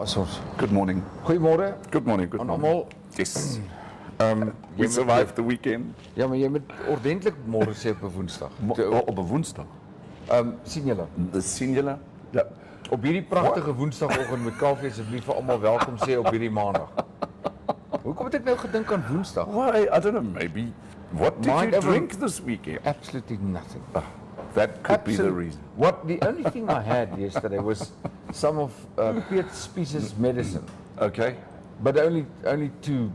Daar is ons. Good morning. Goeiemôre. Good morning. Good aan morning. almal. Yes. Jy We moet- survived the weekend. Ja, maar jy moet ordentlik môre sê op 'n Woensdag. Op een woensdag. Sien julle. Sien julle? Ja. Op hierdie pragtige Woensdagoggend moet Kaufeee asseblief vir almal welkom sê op hierdie Maandag. Hoekom het ek nou gedink aan Woensdag? Why? I don't know. Maybe. What did Mind you ever- drink this weekend? Absolutely nothing. That could be the reason. The only thing I had yesterday was some of Piet Spies's medicine, Okay. but only two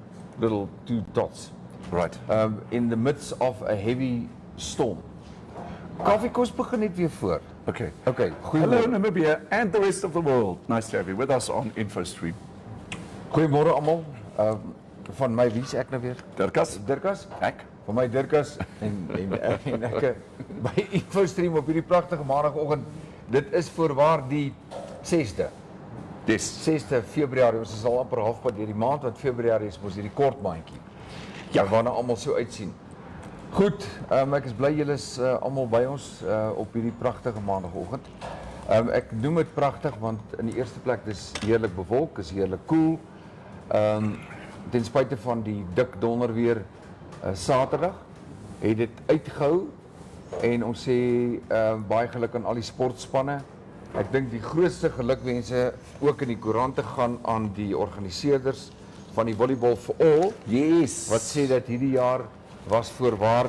dots. Right. In the midst of a heavy storm. Kaufeee, kom ons begin net weer voor. Okay. Okay, Hello, goeiemôre. Namibia and the rest of the world. Nice to have you with us on InfoStream. Goeiemôre almal. Van my wie's ek nou weer? Dirkas? Dirkas? Ek? Van my Dirkas en ek by InfoStream op hierdie pragtige maandagooggend. Dit is voorwaar die 6de. Yes. 6de Februarie. Ons is al amper halfpad deur die maand, want Februarie is mos hierdie kort maandjie. Ja, waarna almal so uitsien. Goed, ek is bly julle is almal by ons op hierdie pragtige maandagooggend. Ek noem dit pragtig want in die eerste plek dis heerlik bewolk, is heerlik koel. Ten spyte van die dik donder weer Saterdag het dit uitgehou en ons sê baie geluk aan al die sportspanne. Ek dink die grootste gelukwense ook in die koerante gaan aan die organiseerders van die volleybal for all. Yes. Wat sê dat hierdie jaar was voorwaar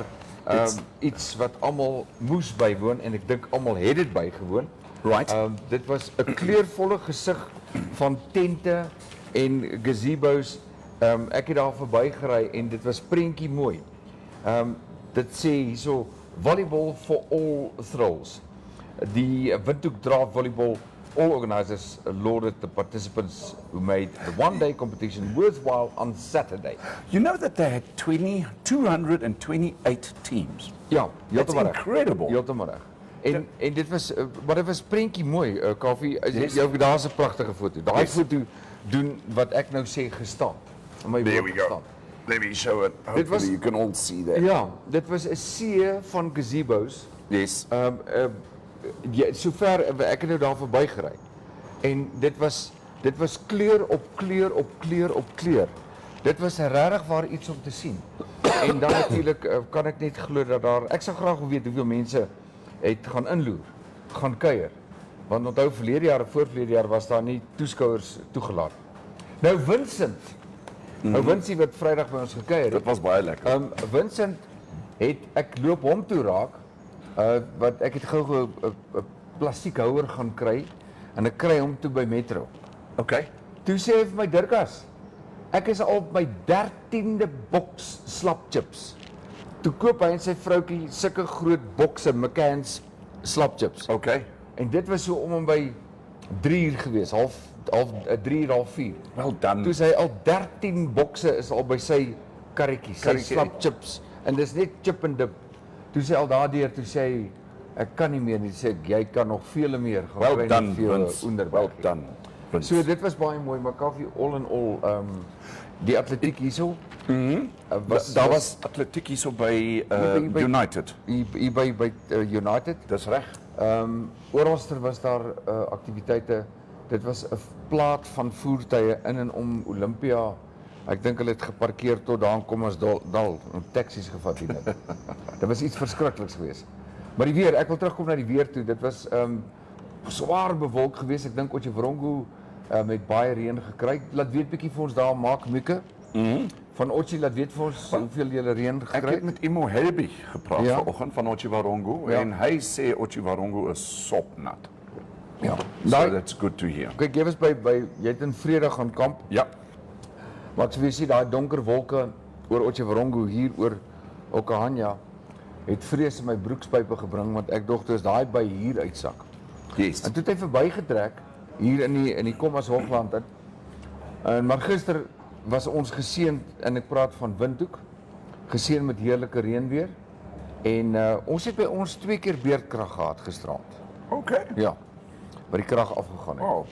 iets wat almal moes bywoon en ek dink almal het dit bygewoon. Right. Dit was 'n kleurvolle gesig van tente en gazebo's. Ek het daar verbygery en dit was prentjie mooi. Dit sê hierso volleyball for all thrills. Die Windhoek Draft Volleyball all organizers lauded the participants who made the one-day competition worthwhile on Saturday. You know that they had 228 teams. Ja, That's incredible. Heeltemal reg. En dit was maar dit was prentjie mooi, Kaufeee. Yes. Daar's 'n pragtige foto. Daai foto doen wat ek nou sê gestamp. There we go. Let me show it. Hopefully you can all see that. Ja, dit was 'n see van gazebo's. Yes. Ja, sover ek het nou daar verbygery. En dit was kleur op kleur op kleur op kleur. Dit was regtig waar iets om te sien. En dan natuurlik kan ek net glo dat ek sou graag wil weet hoeveel mense het gaan inloer, gaan kuier. Want onthou verlede jaar of voorverlede jaar was daar nie toeskouers toegelaat. Nou Vincent. Nou Vincent wat Vrydag by ons gekuier het. Dit was baie lekker. Vincent ek loop hom toe raak. Wat ek het gou 'n plastiekhouer gaan kry en ek kry hom toe by Metro. Okay. Toe sê hy vir my Dirkas, ek is al op my 13de boks slapchips. Toe koop hy en sy vroutjie sulke groot bokse McCann's slapchips. Okay. En dit was so om en by 3 uur gewees, half 3 uur, half 4. Well done. Toe sê hy al 13 bokse is al by sy karretjie, sy slapchips. En dis net chip and dip. Toe sê al daardeur, toe sê hy, ek kan nie meer nie, sê ek, jy kan nog vele meer gaan Well kry done, vir jou Vince. onderweg. Well done, Vince. So dit was baie mooi, maar Kaufeee all in all, die atletiek hierso. Daar was atletiek hier so by United. Hier by United. Dis reg. Oralster was daar aktiwiteite. Dit was 'n plaat van voertuie in en om Olympia. Ek dink hulle het geparkeer tot daar kom ons dal en taksies gevat hier net. Dit was iets verskrikliks geweest. Maar die weer, ek wil terugkom na die weer toe. Dit was swaar bewolk geweest. Ek dink Otjiwarongo met baie reën gekry. Laat weet bietjie vir ons daar maak Mieke. Van Otji laat weet vir ons hoeveel julle reën gekry Ek het. het met Imo Helbig gepraat Ja. vanoggend van Otjiwarongo Ja. en hy sê Otjiwarongo is sopnat. Ja. So that's good to hear. Kyk, jy was by jy het in Vrede gaan kamp. Ja. Maar ek sê daai donker wolke oor Otjiwarongo hier oor Okahanya het vrees in my broekspype gebring want ek dog toe is daai by hier uitsak. Yes. En toe het hy verbygetrek hier in die Kommas Hoogland in. Maar gister was ons geseënd en ek praat van Windhoek, geseën met heerlike reënweer en ons het by ons 2 keer beerdkrag gehad gisterand. Okay. Ja. Waar die krag afgegaan het. Wow.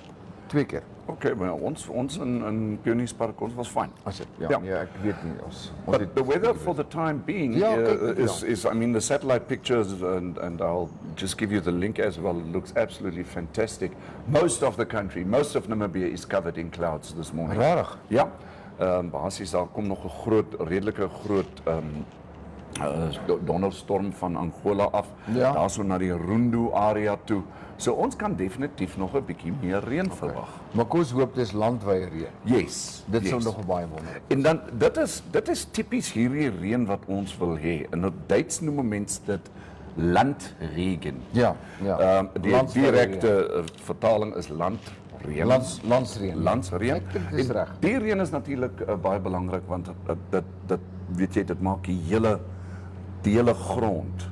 2 keer. Okay, maar ons in Koningspark, ons was fine. As dit ja, Ja. nee, ek weet nie ons But het the weather for the time being Ja, kyk, is, I mean, the satellite pictures, and I'll just give you the link as well. It looks absolutely fantastic. Most of the country, most of Namibia is covered in clouds this morning. Rarig. Ja, basies daar kom nog 'n redelike groot donderstorm van Angola af. Ja. Daar so na die Rundu area toe. So ons kan definitief nog 'n bietjie meer reën verwag. Maar kom ons hoop dis landwyse reën. Yes. Dit yes. sou nog baie wonderlik. En dan dit is tipies hierdie reën wat ons wil hê. In Duits noem mense dit landregen. Ja, ja. Die Landswyse direkte vertaling is landreën. Landsreën. Landsreën. Ek dink dis En reg. Die reën is natuurlik baie belangrik want dit weet jy dit maak die hele grond.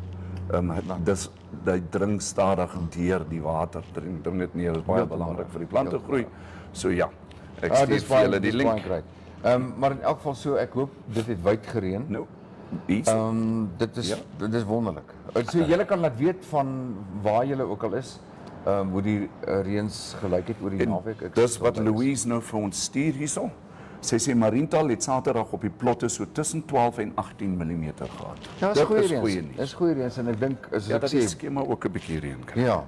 Dis hy dring stadig deur die water. Dring dit neer, is baie belangrik vir die plante groei. So ja, ek stuur vir julle die link. Maar in elk geval so ek hoop dit het wyd gereën. Nou, iets. Dit is wonderlik. So julle kan laat weet van waar julle ook al is, hoe die reëns gelyk het oor die naweek. Dis wat Louise nou vir ons stuur hierso. Sy sê Mariental het Saterdag op die plotte so tussen 12 en 18 mm gehad. Ja, Dit goeie is reëns. goeie nuus. Dis goeie reëns en ek dink as Ja, ek dat die sê skema ook 'n bietjie reën kry. ja,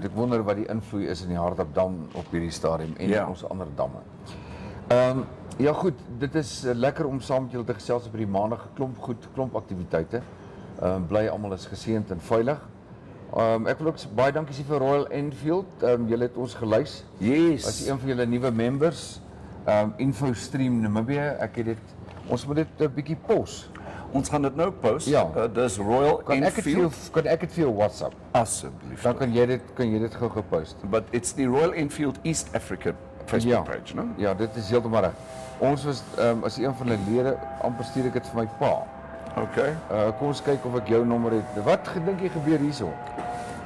ek wonder wat die invloed is in die Hardapdam op hierdie stadium en Ja. ons ander damme. Ja goed, dit is lekker om saam met julle te gesels op hierdie maandag, klomp aktiwiteite. Bly almal is geseënd en veilig. Ek wil ook baie dankie sê vir Royal Enfield. Julle het ons gelys. Yes. As een van julle nuwe members, InfoStream Namibia, ons moet dit 'n bietjie pos. Ons gaan dit nou post. Ja. Dis Royal Kan ek dit vir jou WhatsApp? asseblief. Dan kan jy dit gou gepost. But it's the Royal Enfield East Africa Facebook page, no? Ja, dit is heeltemal reg. Ons was as een van hulle lede, amper stuur ek dit vir my pa. Okay. Kom ons kyk of ek jou nommer het. Wat gedink jy gebeur hierso?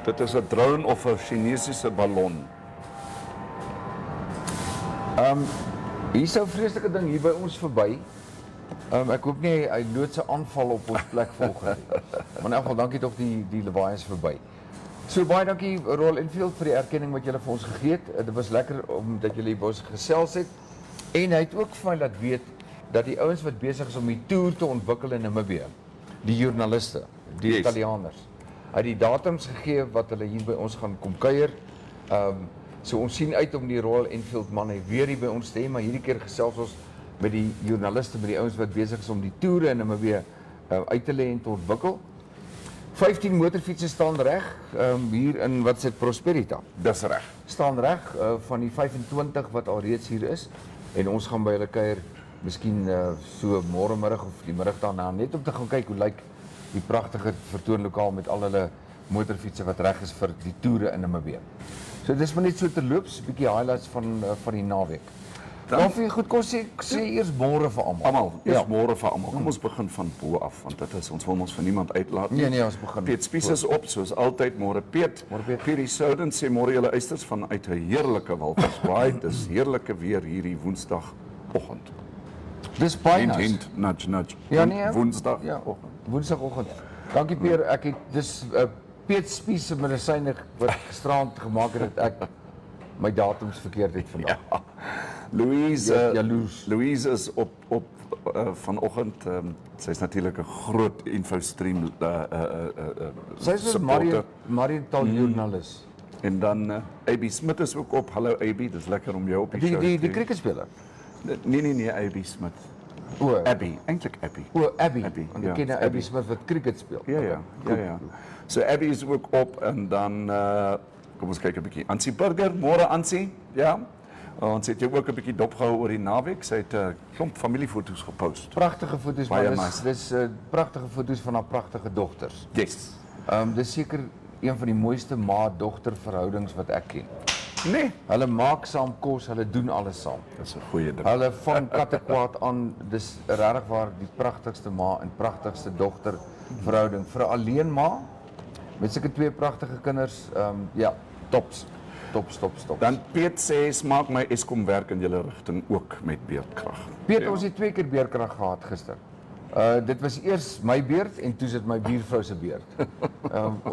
Dit is 'n drone of 'n Chinesiese ballon. Hier sou 'n vreeslike ding hier by ons verby. Ek hoop nie hy loods 'n aanval op ons plek volgende nie. Maar in elk geval dankie tog die lawaai is verby. So baie dankie Royal Enfield vir die erkenning wat julle vir ons gegee het. Dit was lekker omdat julle hier by ons gesels het. En hy het ook vir my laat weet dat die ouens wat besig is om die toer te ontwikkel in Namibië, die joernaliste, die Yes. Italianers, hy het die datums gegee wat hulle hier by ons gaan kom kuier. So ons sien uit om die Royal Enfield manne weer hier by ons te hê, maar hierdie keer gesels ons met die joernaliste, met die ouens wat besig is om die toere in Namibië uit te lê en te ontwikkel. 15 motorfietsse staan reg hier in wat se Prosperita. Dis reg. Staan reg van die 25 wat alreeds hier is en ons gaan by hulle kuier miskien so môre middag of die middag daarna net om te gaan kyk hoe lyk die pragtige vertoonlokaal met al hulle motorfietsse wat reg is vir die toere in Namibië. So dis maar net so terloops 'n bietjie highlights van die naweek. Dan vir goed kom sê eers môre vir almal. Almal, eers môre vir almal. Kom ons begin van bo af want dit is ons wil ons vir niemand uitlaat nie. Nee, ons begin. Piet Spies is op soos altyd môre Piet. Môre, Piet. Pierre Souden sê môre julle uisters vanuit 'n heerlike Walvisbaai. Dis heerlike weer hierdie Woensdagoggend. Dis baie Hint, nice. hint, nudge, nudge. Ja nee. Woensdag. Ja, Woensdagoggend. Dankie Pierre, ek het dis Piet Spies se medisyne wat gisteraand gemaak het dat ek my datums verkeerd het vandag. Ja. Louise, jaloers. Louise is op vanoggend. Sy's natuurlik 'n groot InfoStream Sy's 'n supporter. Mariental joernalis. En dan AB Smit is ook op. Hallo AB, dis lekker om jou op die show te Die hê. cricketspeler. Nee, AB Smit. O, Abby, eintlik Abby. Abby. Abby, Want ja, ek ken Abby Smith wat cricket speel. Ja. So Abby is ook op en dan kom ons kyk 'n bietjie. Ansie Burger, môre Ansie. Ja. Ons het jou ook 'n bietjie dopgehou oor die naweek. Sy het 'n klomp familiefoto's gepost. Pragtige foto's, Baie maar nice. dis pragtige foto's van haar pragtige dogters. Yes. Dis seker een van die mooiste ma-dogter verhoudings wat ek ken. Nee, Hulle maak saam kos, hulle doen alles saam. dis 'n goeie ding. Hulle vang katte kwaad aan. Dis regtig waar die pragtigste ma en pragtigste dogter verhouding vir 'n alleen ma met sulke twee pragtige kinders. Ja, tops. Tops. Dan Piet sê smaak my Eskom werk in julle rigting ook met beerdkrag. Piet, ons het 2 keer beerdkrag gehad gister. Dit was eers my beurt en toe is dit my buurvrou se beurt.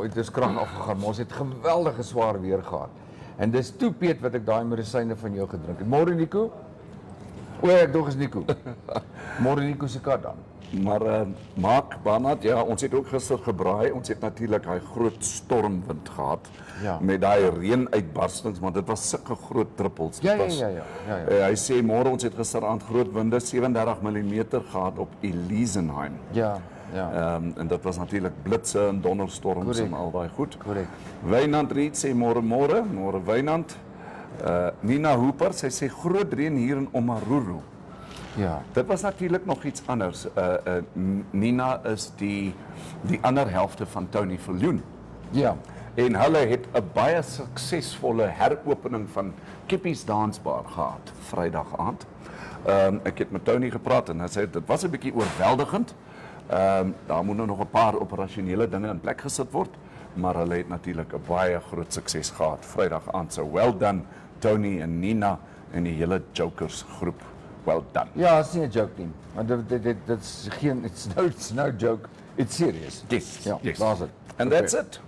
Het is krag afgegaan, maar ons het geweldige swaar weer gehad. En dis toe Piet wat ek daai medisyne van jou gedrink het. Môre Nico? O, ek dog is Nico. Môre Nico se kat dan. Maar Mark, Barnard, ja, ons het ook gister gebraai. Ons het natuurlik daai groot stormwind gehad Ja. met daai reënuitbarstings, maar dit was sulke groot druppels. Ja, Dit ja, was, ja, ja, ja, ja. Hy sê môre ons het gisteraand groot winde 37 mm gehad op Elisenheim. Ja, ja. En dit was natuurlik blitse en donderstorms Korrek. en al daai goed. Korrek. Wynand Riet sê môre Wynand. Nina Hooper, sy sê groot reën hier in Omaruru. Ja. Dit was natuurlik nog iets anders. Nina is die ander helfte van Tony Viljoen. Ja. En hulle het 'n baie suksesvolle heropening van Kippies Dansbaar gehad Vrydag aand. Ek het met Tony gepraat en hy sê dit was 'n bietjie oorweldigend. Daar moet nou nog 'n paar operasionele dinge in plek gesit word, maar hulle het natuurlik 'n baie groot sukses gehad Vrydag aand. So well done Tony en Nina en die hele Jokers groep. Well done. Ja, it's nie 'n joke nie. Want dit's geen it's no joke. It's serious. Yes, Ja, yes. daar's dit. And that's it.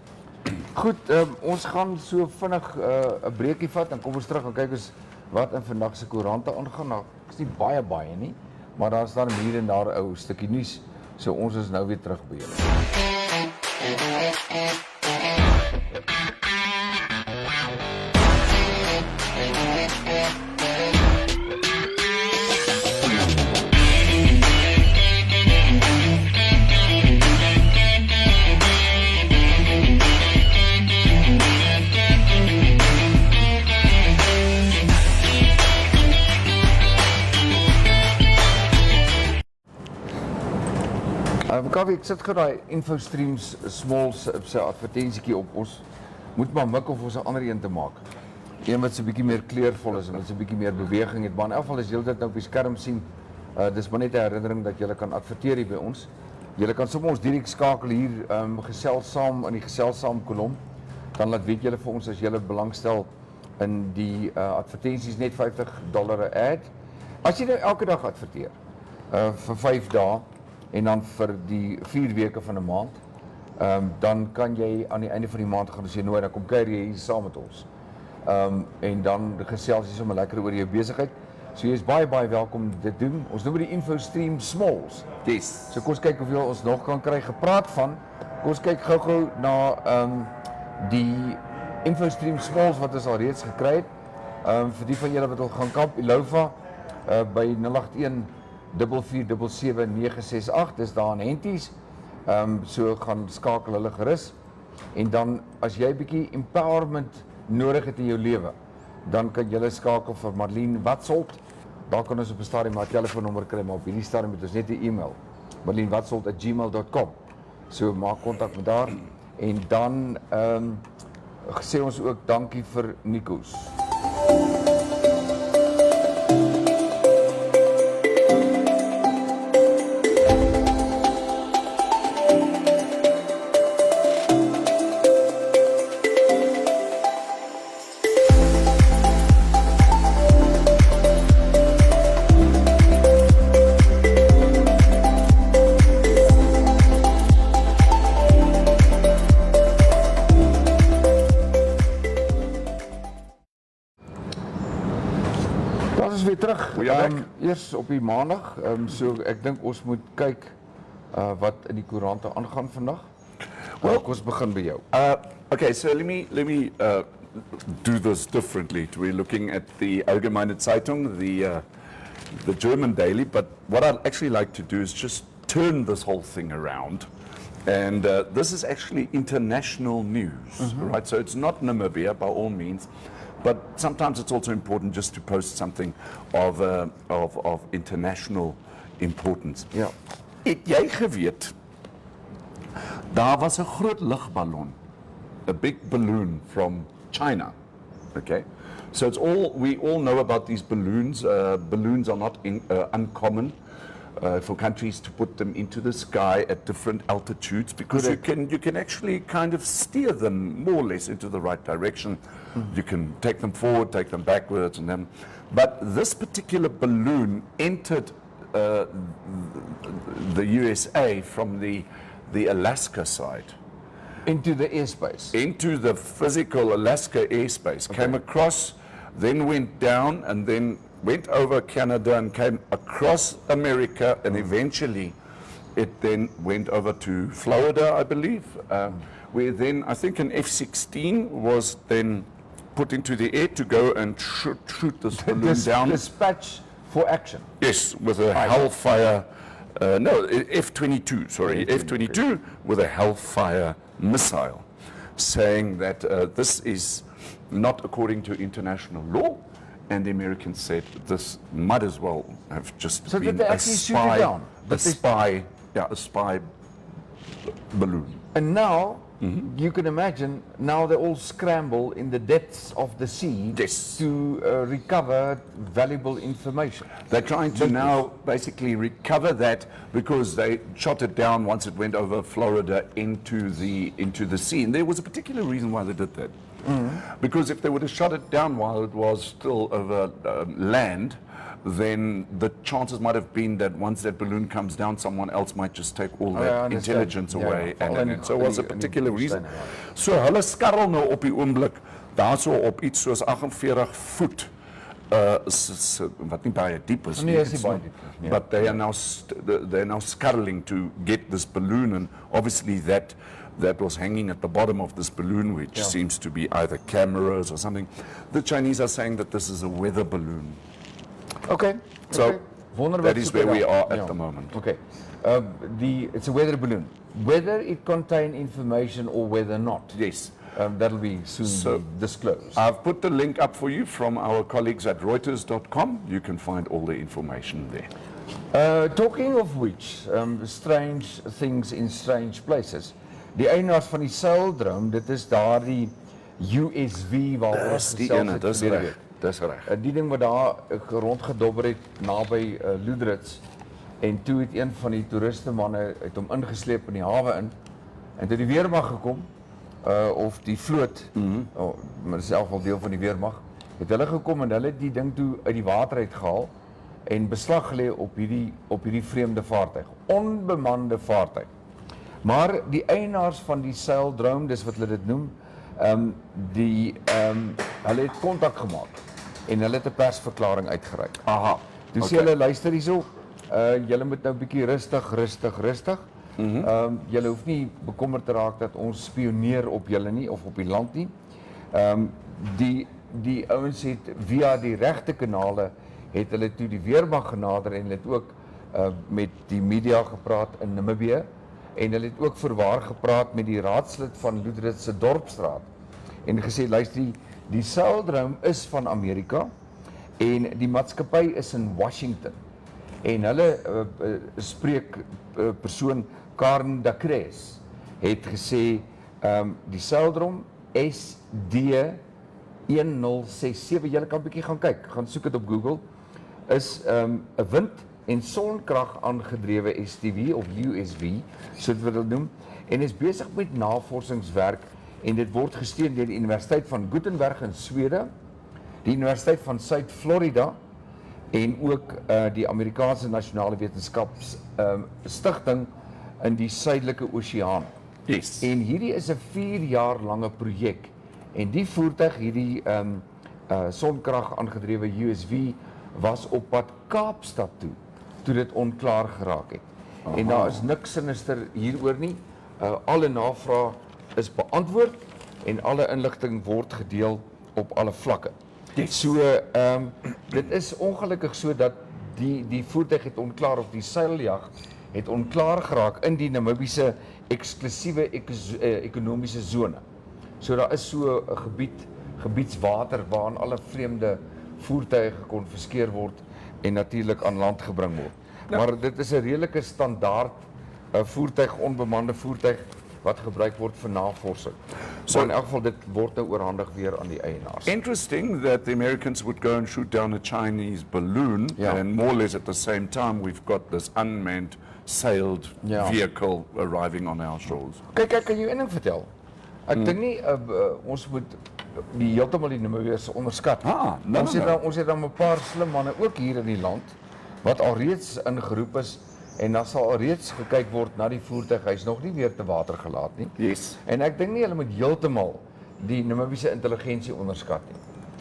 Goed, ons gaan so vinnig 'n breekie vat en kom ons terug en kyk ons wat in vandag se koerante aangaan. Nou, is nie baie nie, maar daar staan hier en daar 'n ou stukkie nuus. So ons is nou weer terug by julle. Kaffie, ek sit gou daai InfoStream Smalls se advertensietjie op. Ons moet maar mik of ons 'n ander een te maak. Een wat so 'n bietjie meer kleurvol is en wat so 'n bietjie meer beweging het. Maar in elk geval as jy dit nou op die skerm sien, dis maar net 'n herinnering dat jy kan adverteer hier by ons. Jy kan sommer ons direk skakel hier, gesels saam in die gesels saam kolom. Dan laat weet julle vir ons as julle belangstel in die advertensies, net $50 'n ad. As jy nou elke dag adverteer vir 5 dae en dan vir die 4 weke van 'n maand, dan kan jy aan die einde van die maand gaan sê nou dan kom kuier jy hier saam met ons. En dan gesels jy sommer lekker oor jou besigheid. So jy is baie welkom dit doen. Ons noem dit die InfoStream Smalls. Yes. So kom ons kyk hoeveel ons nog kan kry. Gepraat van, kom ons kyk gou-gou na die InfoStream Smalls wat ons al reeds gekry het. Vir die van julle wat wil gaan kamp, Ilova by 081 447 968, dis daar in Henties. So gaan skakel hulle gerus. En dan as jy 'n bietjie empowerment nodig het in jou lewe, dan kan jy skakel vir Marlene Watsolt. Daar kan ons op 'n stadium haar telefoonnommer kry, maar op hierdie stadium het ons net 'n e-mail. marlenewatsolt@gmail.com. So maak kontak met haar en dan sê ons ook dankie vir Nikos. Terug. Eers op die maandag. So ek dink ons moet kyk wat in die koerante aangaan vandag. Well, ons begin by jou. Okay, so let me do this differently. We're looking at the Allgemeine Zeitung, the German daily, but what I'd actually like to do is just turn this whole thing around. And this is actually international news, right? So it's not Namibia by all means. But sometimes it's also important just to post something of international importance. Ja. Het jy geweet, daar was 'n groot lugballon, a big balloon from China, okay? So we all know about these balloons. Balloons are not uncommon for countries to put them into the sky at different altitudes because you can actually kind of steer them more or less into the right direction. You can take them forward, take them backwards, and then. But this particular balloon entered the USA from the Alaska side, into the airspace. into the physical Alaska airspace, came across, then went down, and then went over Canada and came across America, and eventually it then went over to Florida, I believe, where then I think an F-16 was then put into the air to go and shoot this balloon down. Dispatch for action. Yes, with a Hellfire, no, F-22, sorry, F-22 with a Hellfire missile, saying that this is not according to international law, and the Americans said this might as well have just So been did they a actually shoot it spy, down? a spy balloon. And now, you can imagine, now they all scramble in the depths of the sea Yes. to recover valuable information. They're trying to now basically recover that because they shot it down once it went over Florida into the sea. And there was a particular reason why they did that. Because if they would have shot it down while it was still over land, then the chances might have been that once that balloon comes down, someone else might just take all I that understand. intelligence Ja, away. ja, And so was a in die particular reason. woestyn, So hulle skarrel nou op die oomblik daarso op iets soos 48 voet. Wat nie baie diep is Nee, nie, is nie it's baie not- diep nie, ja. But they are now they're now scuttling to get this balloon, and obviously that was hanging at the bottom of this balloon, which seems to be either cameras or something. The Chinese are saying that this is a weather balloon. Okay. So okay. Wonder that wat is soek where hy we daar. are at the moment. Okay. It's a weather balloon. Whether it contain information or whether not, Yes. that'll be soon So- be disclosed. I've put the link up for you from our colleagues at Reuters.com. You can find all the information there. Talking of which, strange things in strange places. Die eienaars van die seildroom, dit is daardie USV waaroor ons Die gesels ene, het dis verlede reg. week. Dis reg. Die ding wat daar rondgedobber het naby Loedrits, en toe het een van die toeristemanne het hom ingesleep in die hawe in, en toe die weermag gekom, of die vloot, maar dit is in elk geval deel van die weermag, het hulle gekom en hulle het die ding toe uit die water uitgehaal en beslag gelê op hierdie vreemde vaartuig, onbemande vaartuig. Maar die eienaars van die seildroom, dis wat hulle dit noem, hulle het kontak gemaak en hulle het 'n persverklaring uitgereik. Aha. Toe sê hulle, luister hierso, julle moet nou 'n bietjie rustig. Julle hoef nie bekommerd te raak dat ons spioneer op julle nie of op die land nie. Die ouens het via die regte kanale het hulle toe die weermag genader en hulle het ook met die media gepraat in Namibië en hulle het ook verwaar gepraat met die raadslid van Loedrits se dorpsraad en gesê, luister, die seildroom is van Amerika en die maatskappy is in Washington en hulle spreekpersoon Karen Dacres het gesê die seildroom SD1067, julle kan 'n bietjie gaan kyk, gaan soek dit op Google, is 'n wind- en sonkrag aangedrewe STV of USV, soos wat dit noem, en is besig met navorsingswerk en dit word gesteun deur die Universiteit van Gutenberg in Swede, die Universiteit van Suid-Florida en ook die Amerikaanse Nasionale Wetenskapsstigting in die Suidelike Oseaan. Yes. En hierdie is 'n 4 jaar lange projek en die voertuig, hierdie sonkrag aangedrewe USV, was op pad Kaapstad toe dit onklaar geraak het. En daar is niks sinister hieroor nie. Alle navrae is beantwoord en alle inligting word gedeel op alle vlakke. So dit is ongelukkig so dat die voertuig het onklaar, of die seiljag het onklaar geraak in die Namibiese eksklusiewe ekonomiese sone. So daar is so 'n gebiedswater waarin alle vreemde voertuie gekonfiskeer word en natuurlik aan land gebring word. Maar dit is 'n redelike standaard voertuig, onbemande voertuig wat gebruik word vir navorsing. So in elk geval dit word nou oorhandig weer aan die eienaars. Interesting that the Americans would go and shoot down a Chinese balloon, and more or less at the same time we've got this unmanned sailed vehicle arriving on our shores. Kyk, kan jou een ding vertel? Ek dink nie ons moet die heeltemal die Namibiërs onderskat. Ons het dan 'n paar slim manne ook hier in die land wat alreeds ingeroep is En dan sal reeds gekyk word na die voertuig, hy's nog nie weer te water gelaat nie. Yes. En ek dink nie hulle moet heeltemal die Namibiese intelligensie onderskat nie.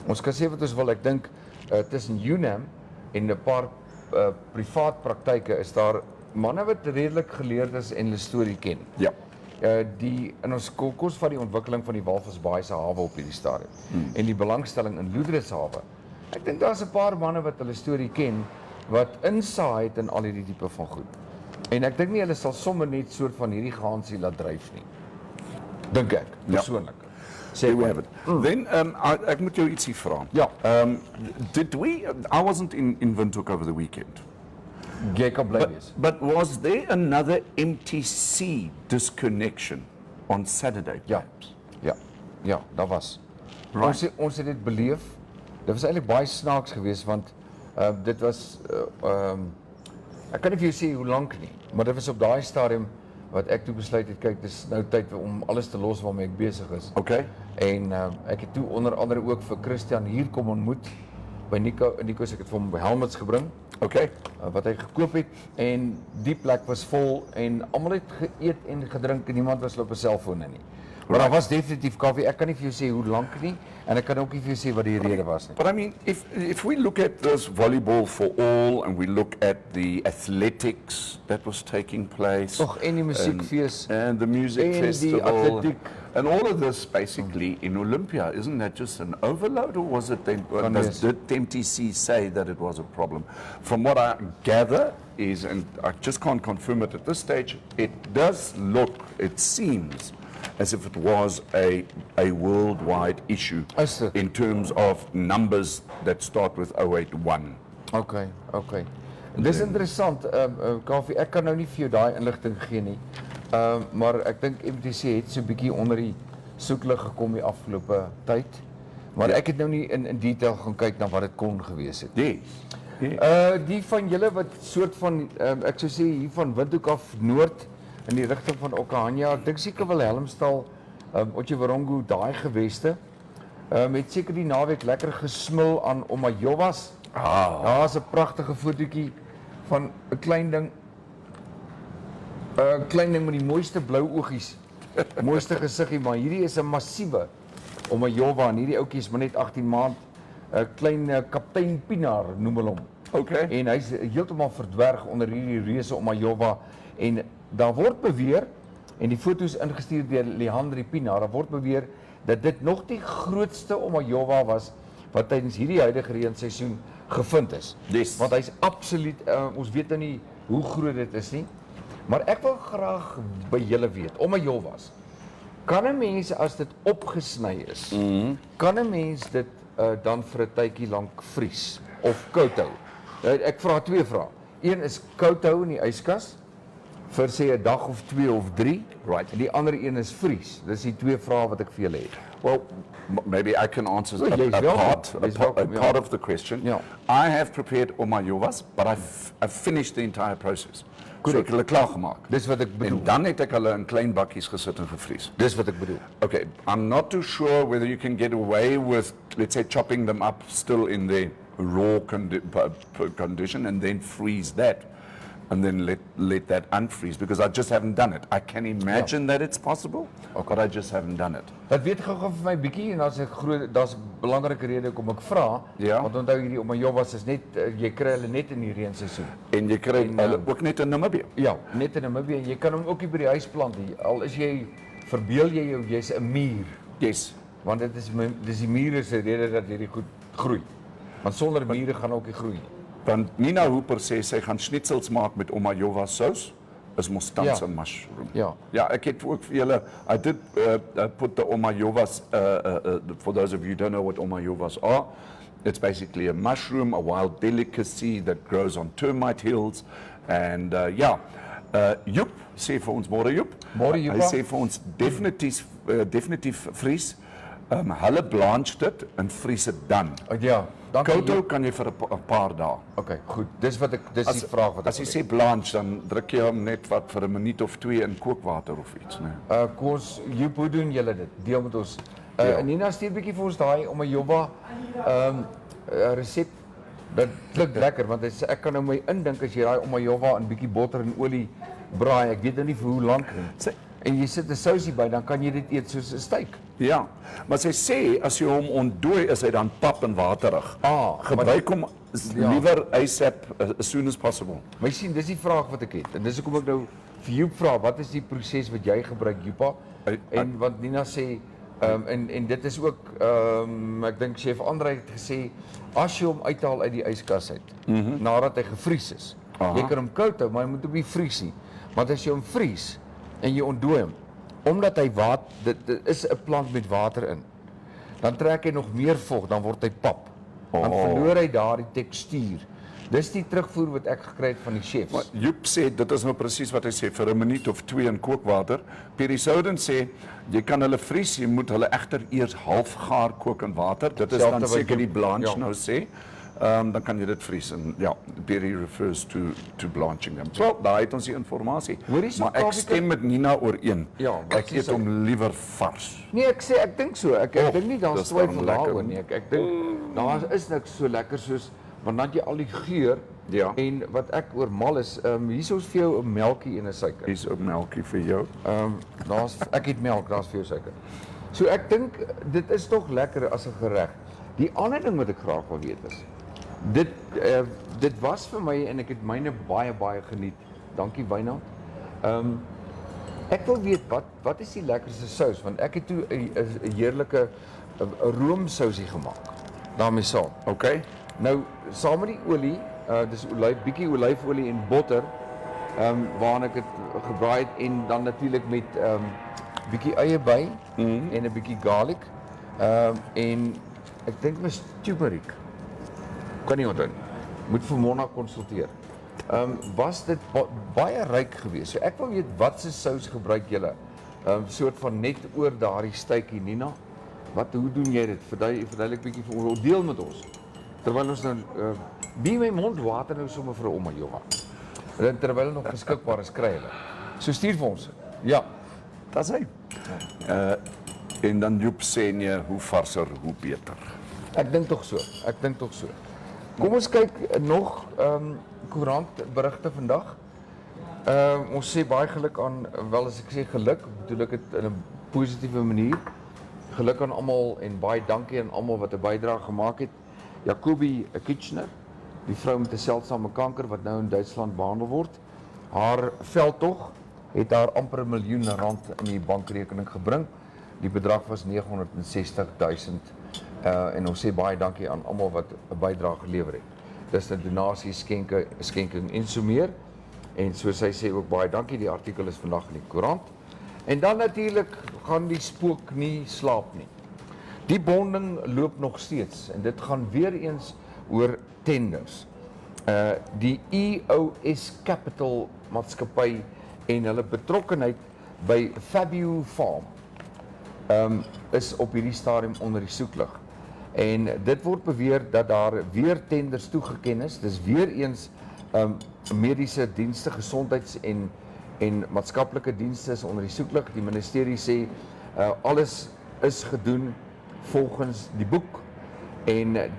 Ons kan sê wat ons wil, ek dink tussen UNAM en 'n paar privaat praktyke is daar manne wat redelik geleerd is en hulle storie ken. Ja. In ons kos van die ontwikkeling van die Walvisbaai se hawe op hierdie stadium en die belangstelling in Loedres hawe. Ek dink daar's 'n paar manne wat hulle storie ken wat insaai het in al hierdie tipe van goed. En ek dink nie hulle sal sommer net soort van hierdie gaansie laat dryf nie. Dink ek persoonlik. There we have it. Then ek moet jou ietsie vra. Ja. I wasn't in Windhoek over the weekend. Jy kan bly wees. But was there another MTC disconnection on Saturday? Ja. perhaps? Ja, daar was. Right. Ons het dit beleef. Dit was eintlik baie snaaks geweest want dit was ek kan nie vir jou sê hoe lank nie, maar dit was op daai stadium wat ek toe besluit het, kyk, dis nou tyd om alles te los waarmee ek besig is. Okay. En ek het toe onder andere ook vir Christian hier kom ontmoet by Nico ek het vir hom by Helmets gebring. Okay. Wat hy gekoop het en die plek was vol en almal het geëet en gedrink en niemand was op 'n selfoon nie. Maar daar was definitief koffie. Ek kan nie vir jou sê hoe lank nie en ek kan ook nie vir jou sê wat die rede was nie. But I mean, if we look at this volleyball for all and we look at the athletics that was taking place, Tog en die musiekfees and the music en die festival, atletiek. and all of this basically in Olympia, isn't that just an overload, or was it? Kan wees. Did MTC say that it was a problem? From what I gather is, and I just can't confirm it at this stage, it does look, it seems, as if it was a worldwide issue Is dit? in terms of numbers that start with 081. Okay. Dis interessant, Kaufee, ek kan nou nie vir jou daai inligting gee nie. Maar ek dink MTC het so 'n bietjie onder die soeklig gekom die afgelope tyd. Maar ek het nou nie in detail gaan kyk na wat dit kon gewees het. Yes. Die van julle wat soort van ek sou sê hier van Windhoek af noord in die rigting van Okahanya, ek dink seker Wilhelmstal, Otjiwarongo, daai geweste, het seker die naweek lekker gesmil aan Omayowas. Daar's 'n pragtige fotootjie van 'n klein ding met die mooiste blou oogies, mooiste gesiggie, maar hierdie is 'n massiewe Omayowa en hierdie ouetjie is maar net 18 maand, 'n klein kaptein Pinaar noem hulle hom. Okay. En hy's heeltemal verdwerg onder hierdie reuse Omayowa en daar word beweer en die foto's ingestuur deur Leandri Pinaar, daar word beweer dat dit nog die grootste Omayowa was wat tydens hierdie huidige reënseisoen gevind is. Yes. Want hy's absoluut ons weet nou nie hoe groot dit is nie. Maar ek wil graag by julle weet, Omayowas. Kan 'n mens as dit opgesny is, kan 'n mens dit dan vir 'n tydjie lank vries of koud hou? Ek vra twee vrae. Een is koud hou in die yskas vir sê 'n dag of 2 of 3. Right. En die ander een is vries. Dis die twee vrae wat ek vir julle het. Well, maybe I can answer Well, yes, a welcome. part of the question. Yeah. I have prepared Omayowas, but I've finished the entire process. So ek het hulle klaargemaak. Dis wat ek bedoel. En dan het ek hulle in klein bakkies gesit en gevries. Dis wat ek bedoel. Okay, I'm not too sure whether you can get away with, let's say, chopping them up still in their raw condition and then freeze that and then let that unfreeze, because I just haven't done it. I can imagine that it's possible, but I just haven't done it. Dat weet gou-gou vir my bietjie en daar's 'n belangrike rede hoekom ek vra, Ja. want onthou hierdie Omayowas is net jy kry hulle net in die reënseisoen. En jy kry hulle ook net in Namibia. Ja, net in Namibië en jy kan hom ook nie by die huis plant nie. Al is jy verbeel jy jou jy's 'n muur, Yes. want dis die mure se rede dat hierdie goed groei. Want sonder mure gaan ook nie groei nie. Want Nina Hooper sê sy gaan schnitzels maak met Omayowa sous, is mos tans 'n mushroom. Ja. Ja, ek het ook vir julle, I did put the Omayowas, for those of you who don't know what Omayowas are, it's basically a mushroom, a wild delicacy that grows on termite hills, and Joep sê vir ons, môre Joep, Môre, Joep. hy sê vir ons definitief vries, hulle blanch dit en vries dit dan. Ja, dankie. Koud kan jy vir 'n paar dae. Okay, goed. Dis die vraag wat ek As jy sê blanch, dan druk jy hom net wat vir 'n minuut of 2 in kookwater of iets, né? Kos, hoe doen julle dit? Deel met ons. Ja. Nina stuur bietjie vir ons daai Omayowa resep Dat klink lekker, want ek kan nou my indink as jy daai omajova en bietjie botter en olie braai, ek weet nou nie vir hoe lank nie. En jy sit 'n sousie by, dan kan jy dit eet soos 'n steak. Ja, maar sy sê as jy hom ontdooi is hy dan pap en waterig. Gebruik hom liewer ASAP as soon as possible. Maar jy sien, dis die vraag wat ek het. En dis hoekom ek nou vir Joep vra, wat is die proses wat jy gebruik, Joepa? En wat Nina sê, en dit is ook, ek dink chef Andre het gesê, as jy hom uithaal uit die yskas uit, nadat hy gevries is, jy kan hom koud hou, maar hy moet hom nie vries nie. Want as jy hom vries en jy ontdooi hom, omdat hy dit is 'n plant met water in, dan trek hy nog meer vog, dan word hy pap. Dan verloor hy daardie tekstuur. Dis die terugvoer wat ek gekry het van die chefs. Maar Joep sê, dit is nou presies wat hy sê, vir 'n minuut of 2 in kookwater. Perry Souden sê, jy kan hulle vries, jy moet hulle egter eers half gaar kook in water. Dit is dan seker die blanche nou sê. Dan kan jy dit vries en ja, Perry refers to blanching them. So, daar het ons die informasie. Maar ek stem met Nina ooreen. Ja, ek eet hom liewer vars. Nee, ek dink so. Ek dink nie daar's twyfel daaroor nie. Ek dink daar is niks so lekker soos, want dan jy al die geur. Ja. En wat ek oor mal is, hier is vir jou 'n melkie en 'n suiker. Hier is 'n melkie vir jou. Ek het melk, daar's vir jou suiker. So ek dink dit is tog lekker as 'n gereg. Die ander ding wat ek graag wil weet is, dit was vir my en ek het myne baie geniet. Dankie Wynand. Ek wil weet wat is die lekkerste sous, want ek het toe 'n heerlike roomsousie gemaak daarmee saam. Okay. Nou saam met die olie, dis bietjie olyfolie en botter, waarna ek dit gebraai het en dan natuurlik met bietjie eie by en 'n bietjie garlic. En ek dink was turmeric. Kan nie onthou. Moet vir Mona konsulteer. Was dit baie ryk geweest. So ek wil weet wat se sous gebruik julle? Soort van net oor daardie stytjie, Nina. Hoe doen jy dit? Verduidelik bietjie vir ons. Deel met ons. Terwyl ons nou wie my mond water nou sommer vir 'n omajova. Terwyl nog beskikbaar is kry hulle. So stuur vir ons. Ja. Dis hy. En dan Joep sê nee, hoe varser, hoe beter. Ek dink tog so. Kom ons kyk nog koerantberigte vandag. Ons sê baie geluk aan, wel as ek sê geluk, bedoel ek dit in 'n positiewe manier. Geluk aan almal en baie dankie aan almal wat 'n bydrae gemaak het. Jacobi Kitchener, die vrou met 'n seldsame kanker wat nou in Duitsland behandel word. Haar veldtog het haar amper R1 miljoen in die bankrekening gebring. Die bedrag was 960.000 en ons sê baie dankie aan almal wat 'n bydrae gelewer het. Dis 'n donasie, skenking en so meer. En soos sy sê ook baie dankie, die artikel is vandag in die koerant. En dan natuurlik gaan die spook nie slaap nie. Die bonding loop nog steeds en dit gaan weer eens oor tenders. Die EOS Capital maatskappy en hulle betrokkenheid by Fabio Farm is op hierdie stadium onder die soeklig. En dit word beweer dat daar weer tenders toegeken is. Dis weer eens mediese dienste, gesondheids- en maatskaplike dienste is onder die soeklig. Die ministerie sê alles is gedoen volgens die boek.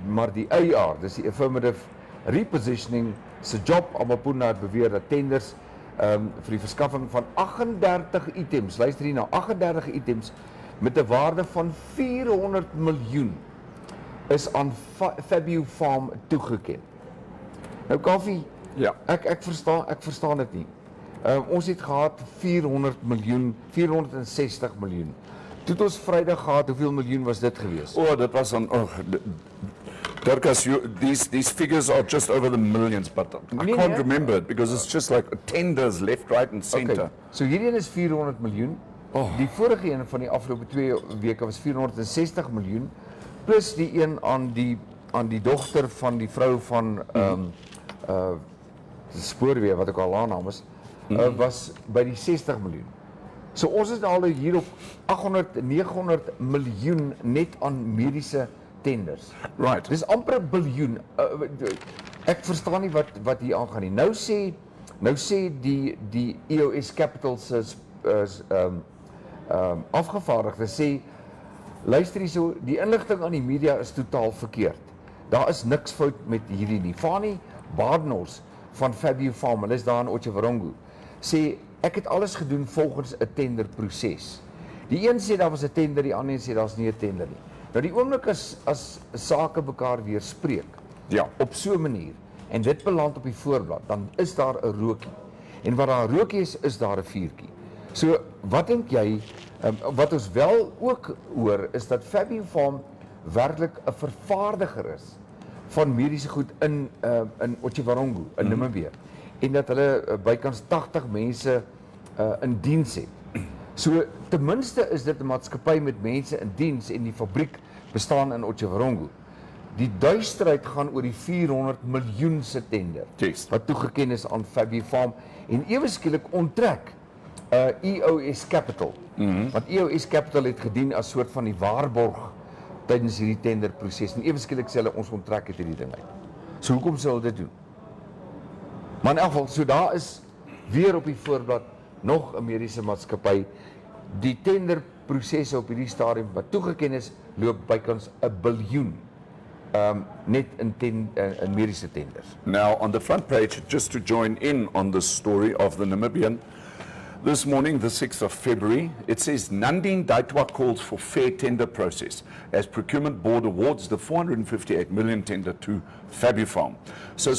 Maar die AR, dis die Affirmative Repositioning se job, Amapuna het beweer dat tenders vir die verskaffing van 38 items, luister hier na, 38 items met 'n waarde van 400 miljoen is aan Fabio Farm toegeken. Nou Kaufee, ja. Ek verstaan dit nie. Ons het gehad 400 miljoen, 460 miljoen. Toe het ons Vrydag gehad, hoeveel miljoen was dit geweest? Dit was dan Dirkas, these figures are just over the millions, but I can't remember it because it's just like tenders left, right and center. Okay. So hierdie is 400 miljoen. Die vorige een van die afgelope 2 weke was 460 miljoen plus die een aan die dogter van die vrou van die spoorweë wat ook al haar naam is, was by die 60 miljoen. So ons is al hier op 900 miljoen net aan mediese tenders. Right. Dis amper 'n biljoen. Ek verstaan nie wat hier aangaan nie. Nou sê die EOS Capital se afgevaardigde sê luister hierso, die inligting aan die media is totaal verkeerd. daar is niks fout met hierdie nie. Fani Badenhorst van Fabio Farm, hulle is daar in Otjiwarongo, sê, ek het alles gedoen volgens 'n tenderproses. Die een sê daar was 'n tender, die ander sê daar's nie 'n tender nie. Nou die oomblik as sake mekaar weerspreek, op so 'n manier, en dit beland op die voorblad, dan is daar 'n rookie. En wat daar 'n rookie is daar 'n vuurtjie. So, wat dink jy, wat ons wel ook hoor, is dat Fabio Farm werklik 'n vervaardiger is van mediese goed in Otjiwarongo, in Namibia. En dat hulle bykans 80 mense in diens het. So, ten minste is dit 'n maatskappy met mense in diens en die fabriek bestaan in Otjiwarongo. Die duisterheid gaan oor die 400 miljoen se tender, wat toegeken is aan Fabio Farm, en ewe skielik onttrek EOS Capital. Want EOS Capital het gedien as soort van die waarborg tydens hierdie tenderproses, en ewe skielik sê hulle ons onttrek het hierdie ding uit. So hoekom sou hulle dit doen? Maar in elk geval, so daar is weer op die voorblad nog 'n mediese maatskappy. Die tenderprosesse op hierdie stadium wat toegeken is, loop bykans 'n biljoen net in mediese tenders. Now, on the front page, just to join in on the story of the Namibian, this morning, the 6th of February, it says Nandine Daitwa calls for fair tender process as procurement board awards the 458 million tender to Fabio Farm. So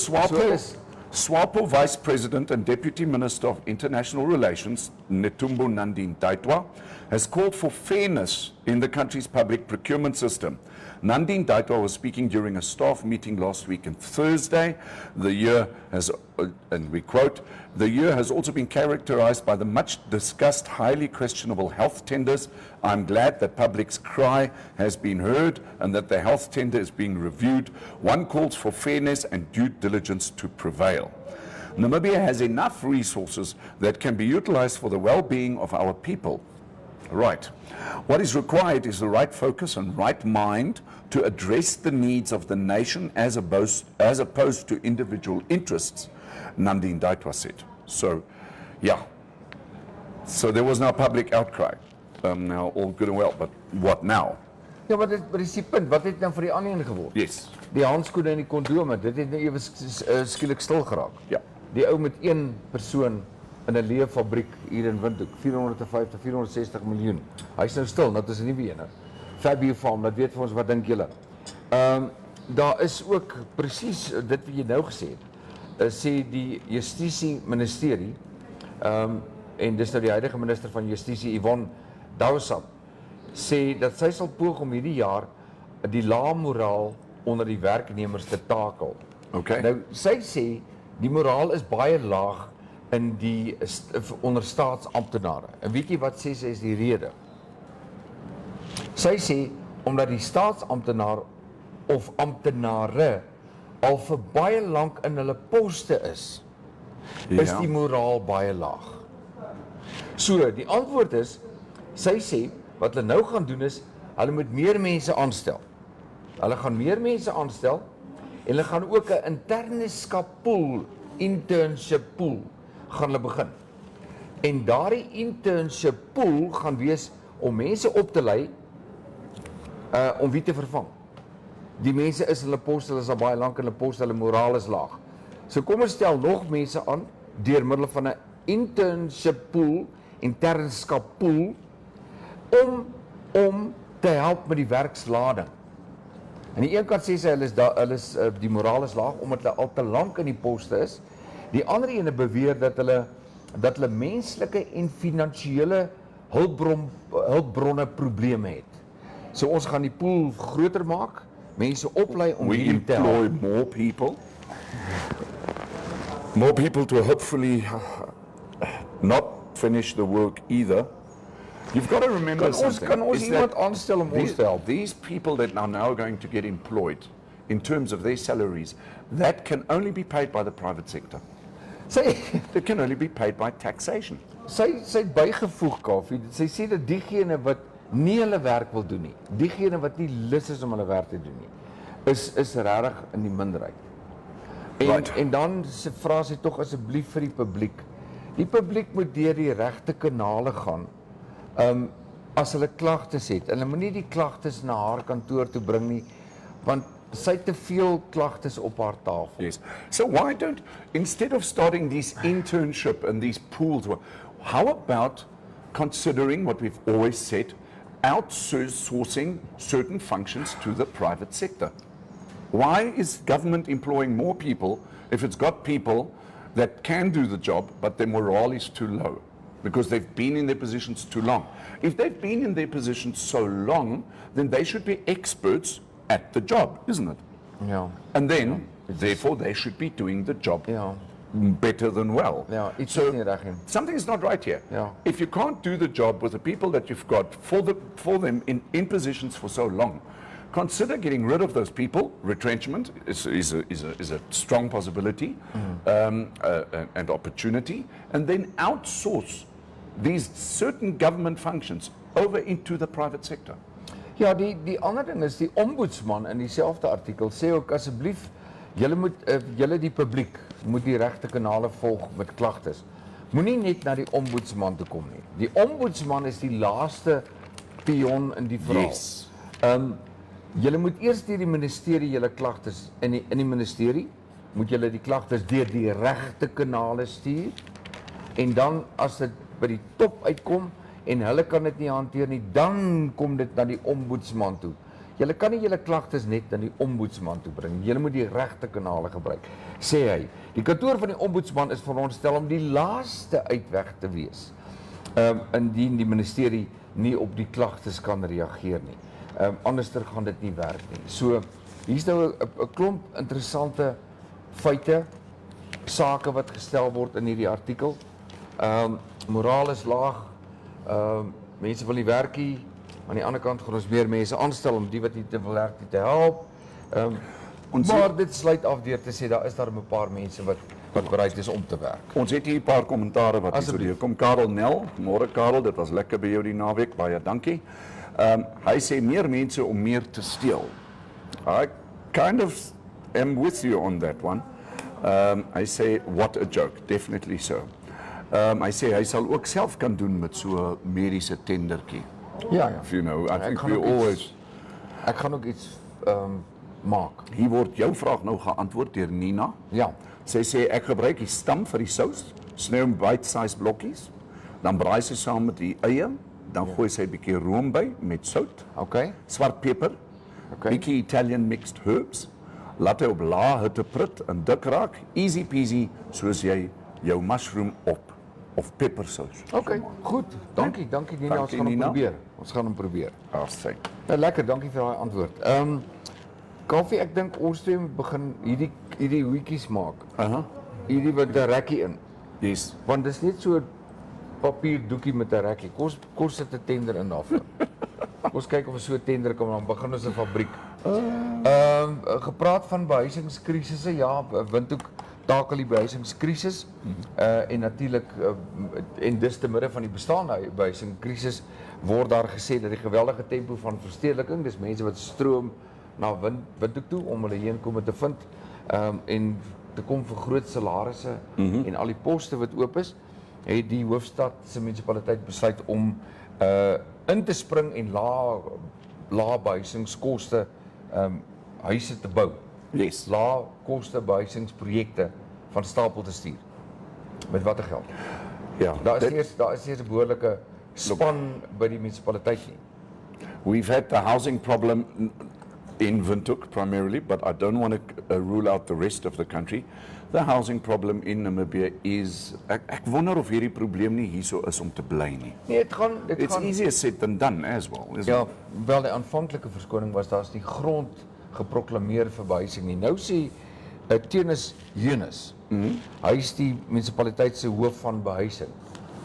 SWAPO Vice President and Deputy Minister of International Relations, Netumbo Nandine Daitwa, has called for fairness in the country's public procurement system. Nandine Daitwa was speaking during a staff meeting last week on Thursday. The year has, and we quote, "The year has also been characterized by the much discussed, highly questionable health tenders. I'm glad that public's cry has been heard and that the health tender is being reviewed. One calls for fairness and due diligence to prevail." Namibia has enough resources that can be utilized for the well-being of our people. Right. What is required is the right focus and right mind to address the needs of the nation as opposed to individual interests, Nandine Daitwa said. So, yeah. So there was no public outcry. Now, all good and well, but what now? Ja, maar dit is die punt, wat het nou vir die ander een geword? Yes. Die handskoene en die kondome, dit het nou ewe skielik stil geraak. Ja. Die ou met een persoon in 'n leë fabriek hier in Windhoek, 450, 460 miljoen. Hy's nou stil, nou is 'n nuwe een. Fabio Farm, dat weet vir ons, wat dink julle? Daar is ook presies dit wat jy nou gesê het. Sê die Justisie Ministerie, en dis nou die huidige minister van Justisie, Yvonne Douwesam, sê dat sy sal poog om hierdie jaar die lae moraal onder die werknemers te takel. Okay. Nou, sy sê die moraal is baie laag in die onder staatsamptenare. En weet jy wat sê sy is die rede? Sy sê omdat die staatsamptenaar of amptenare al vir baie lank in hulle poste is die moraal baie laag. So, die antwoord is, sy sê wat hulle nou gaan doen is, hulle moet meer mense aanstel. Hulle gaan meer mense aanstel en hulle gaan ook 'n internship pool gaan hulle begin. En daardie internship pool gaan wees om mense op te lei om wie te vervang. Die mense is hulle poste, hulle is al baie lank in hulle poste, hulle moraal is laag. So kom ons stel nog mense aan deur middel van 'n internship pool, internskap pool, om te help met die werkslading. Aan die een kant sê sy hulle is die moraal is laag omdat hulle al te lank in die poste is. Die ander ene beweer dat hulle menslike en finansiële hulpbronne probleme het. So ons gaan die pool groter maak, mense oplei om hierdie te help. We employ more people to hopefully not finish the work either. You've got to remember something. Kan ons iemand aanstel om ons te help? These people that are now going to get employed, in terms of their salaries, that can only be paid by the private sector. It can only be paid by taxation. Sy het bygevoeg, Kaufeee, sy sê dat diegene wat nie hulle werk wil doen nie, diegene wat nie lus is om hulle werk te doen nie, is regtig in die minderheid. En dan vra sy tog asseblief vir die publiek. Die publiek moet deur die regte kanale gaan. As hulle klagtes het, hulle moet nie die klagtes na haar kantoor toe bring nie, want sy te veel klagtes op haar tafel. Yes. So why don't, instead of starting these internship and these pools, how about considering what we've always said, outsourcing certain functions to the private sector? Why is government employing more people if it's got people that can do the job, but their morale is too low because they've been in their positions too long? If they've been in their positions so long, then they should be experts at the job, isn't it? Ja. And then, therefore, they should be doing the job Ja. better than well. Ja, iets is nie reg nie. Something is not right here. Yeah. If you can't do the job with the people that you've got for them in positions for so long, consider getting rid of those people. Retrenchment is a strong possibility and opportunity, and then outsource these certain government functions over into the private sector. Ja, die ander ding is die ombudsman in dieselfde artikel sê ook asseblief julle die publiek moet die regte kanale volg met klagtes. Moenie net na die ombudsman toe kom nie. Die ombudsman is die laaste pion in die verhaal. Yes. Julle moet eers deur die ministerie julle klagtes in die ministerie moet julle die klagtes deur die regte kanale stuur en dan as dit by die top uitkom en hulle kan dit nie hanteer nie, dan kom dit na die ombudsman toe. Julle kan nie julle klagtes net na die ombudsman toe bring. Julle moet die regte kanale gebruik, sê hy. Die kantoor van die ombudsman is veronderstel om die laaste uitweg te wees. Indien die ministerie nie op die klagtes kan reageer nie. Anderster gaan dit nie werk nie. So, hier's nou 'n klomp interessante feite, sake wat gestel word in hierdie artikel. Moraal is laag. Mense wil nie werk nie. Aan die ander kant gaan ons meer mense aanstel om die wat nie te wil werk nie te help. Maar dit sluit af deur te sê daar is 'n paar mense wat bereid is om te werk. Ons het hier 'n paar kommentare wat hier kom. Karel Nel, môre Karel, dit was lekker by jou die naweek, baie dankie. Hy sê meer mense om meer te steel. I kind of am with you on that one. Hy sê what a joke, definitely so. Hy sê hy sal ook self kan doen met so 'n mediese tendertjie. Ja. If you know, I think gaan we ook always Ek gaan ook iets maak. Hier word jou vraag nou geantwoord deur Nina. Ja. Sy sê ek gebruik die stam vir die sous, sny hom bite-sized blokkies, dan braai sy saam met die eie, dan gooi sy 'n bietjie room by met sout, Okay. swart peper, bietjie Italian mixed herbs, laat hy op lae hitte prit en dik raak, easy peasy soos jy jou mushroom op of peppersous. Okay, goed. Dankie Nina, Dankie, ons gaan hom Nina. probeer. Ons gaan hom probeer. Sê. Nou lekker, dankie vir daai antwoord. Kaufee, ek dink ons twee moet begin hierdie hoetjies maak. Hierdie wat 'n rekkie in. Yes. Want dis net so 'n papierdoekie met 'n rekkie. Kos sit 'n tender in daarvoor. Ons kyk of ons so 'n tender kan dan begin ons 'n fabriek. Gepraat van behuisingskrisisse, ja, Windhoek takel die behuisingskrisis en natuurlik en dis te midde van die bestaande behuisingskrisis word daar gesê dat die geweldige tempo van verstedeliking, dis mense wat stroom na Windhoek toe om hulle heenkome te vind en te kom vir groot salarisse en al die poste wat oop is, het die hoofstad se munisipaliteit besluit om in te spring en lae behuisingskoste huise te bou. Yes. Lae koste behuisingsprojekte van stapel te stuur. Met watter geld? Ja. Daar is eers 'n behoorlike span by die munisipaliteit nie. We've had the housing problem in Windhoek primarily, but I don't want to rule out the rest of the country. The housing problem in Namibia is, ek wonder of hierdie probleem nie hierso is om te bly nie. Nee, It's easier said than done as well, isn't Ja, it? wel die aanvanklike verskoning was daar's die grond geproklameer vir behuising nie. Nou sê Tenis Jonas, hy is die munisipaliteit se hoof van behuising.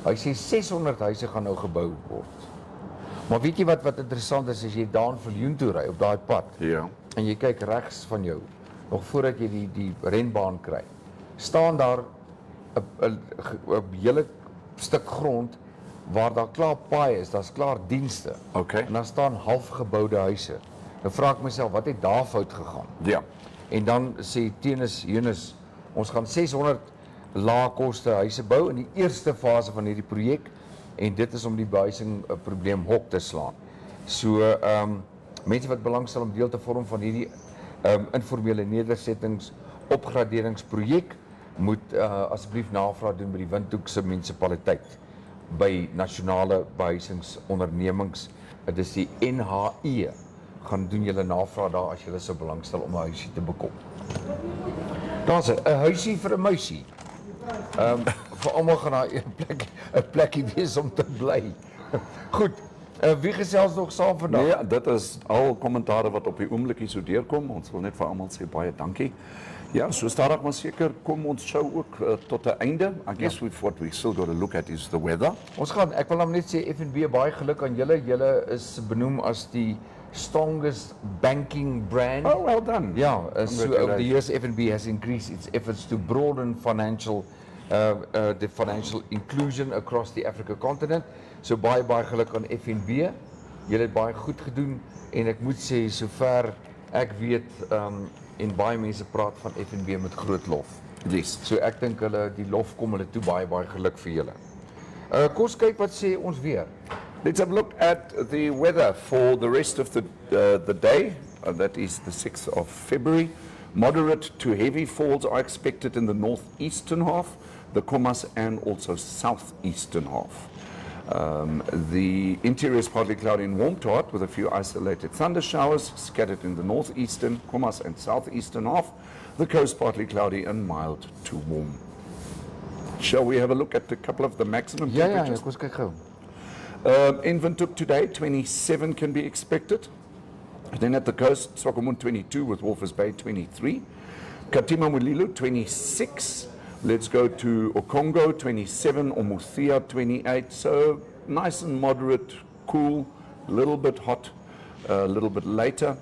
Hy sê 600 huise gaan nou gebou word. Maar weet jy wat interessant is, as jy daar in Viljoen toe ry op daai pad Ja. en jy kyk regs van jou, nog voordat jy die renbaan kry, staan daar 'n hele stuk grond waar daar klaar paai is, daar's klaar dienste. Okay. En daar staan halfgeboude huise. Nou vra ek myself, wat het daar fout gegaan? Ja. En dan sê Tenis Jonas, ons gaan 600 lae koste huise bou in die eerste fase van hierdie projek en dit is om die behuising 'n probleem hok te slaan. So mense wat belangstel om deel te vorm van hierdie informele nedersettings, opgraderingsprojek moet asseblief navraag doen by die Windhoekse munisipaliteit, by nasionale behuisingsondernemings, dit is die NHE, gaan doen julle navraag daar as julle sou belangstel om 'n huisie te bekom. Daar's 'n huisie vir 'n muisie. Vir almal gaan daar 'n plekkie wees om te bly. Goed, wie gesels nog saam vandag? Nee, dit is al kommentare wat op die oomblikie so deurkom. Ons wil net vir almal sê baie dankie. Ja, so stadig maar seker kom ons show ook tot 'n einde. I guess what we still got to look at is the weather. Ons gaan, ek wil net sê FNB baie geluk aan julle. Julle is benoem as die strongest banking brand. Oh, well done. Ja, so over the years FNB has increased its efforts to broaden the financial inclusion across the Africa continent. So baie geluk aan FNB. Julle het baie goed gedoen en ek moet sê sover ek weet en baie mense praat van FNB met groot lof. Yes. So ek dink hulle die lof kom hulle toe, baie geluk vir julle. Kom ons kyk wat sê ons weer. Let's have a look at the weather for the rest of the day. That is the 6th of February. Moderate to heavy falls are expected in the northeastern half, the Khomas and also southeastern half. The interior is partly cloudy and warm to hot with a few isolated thunder showers scattered in the northeastern, Khomas and southeastern half. The coast partly cloudy and mild to warm. Shall we have a look at a couple of the maximum temperatures? Kom ons kyk gou. In Windhoek today, 27 can be expected. Then at the coast, Swakopmund 22 with Walvis Bay 23. Katima Mulilo 26. Let's go to Okongo 27, Omuthia 28. So nice and moderate, cool, a little bit hot, a little bit later.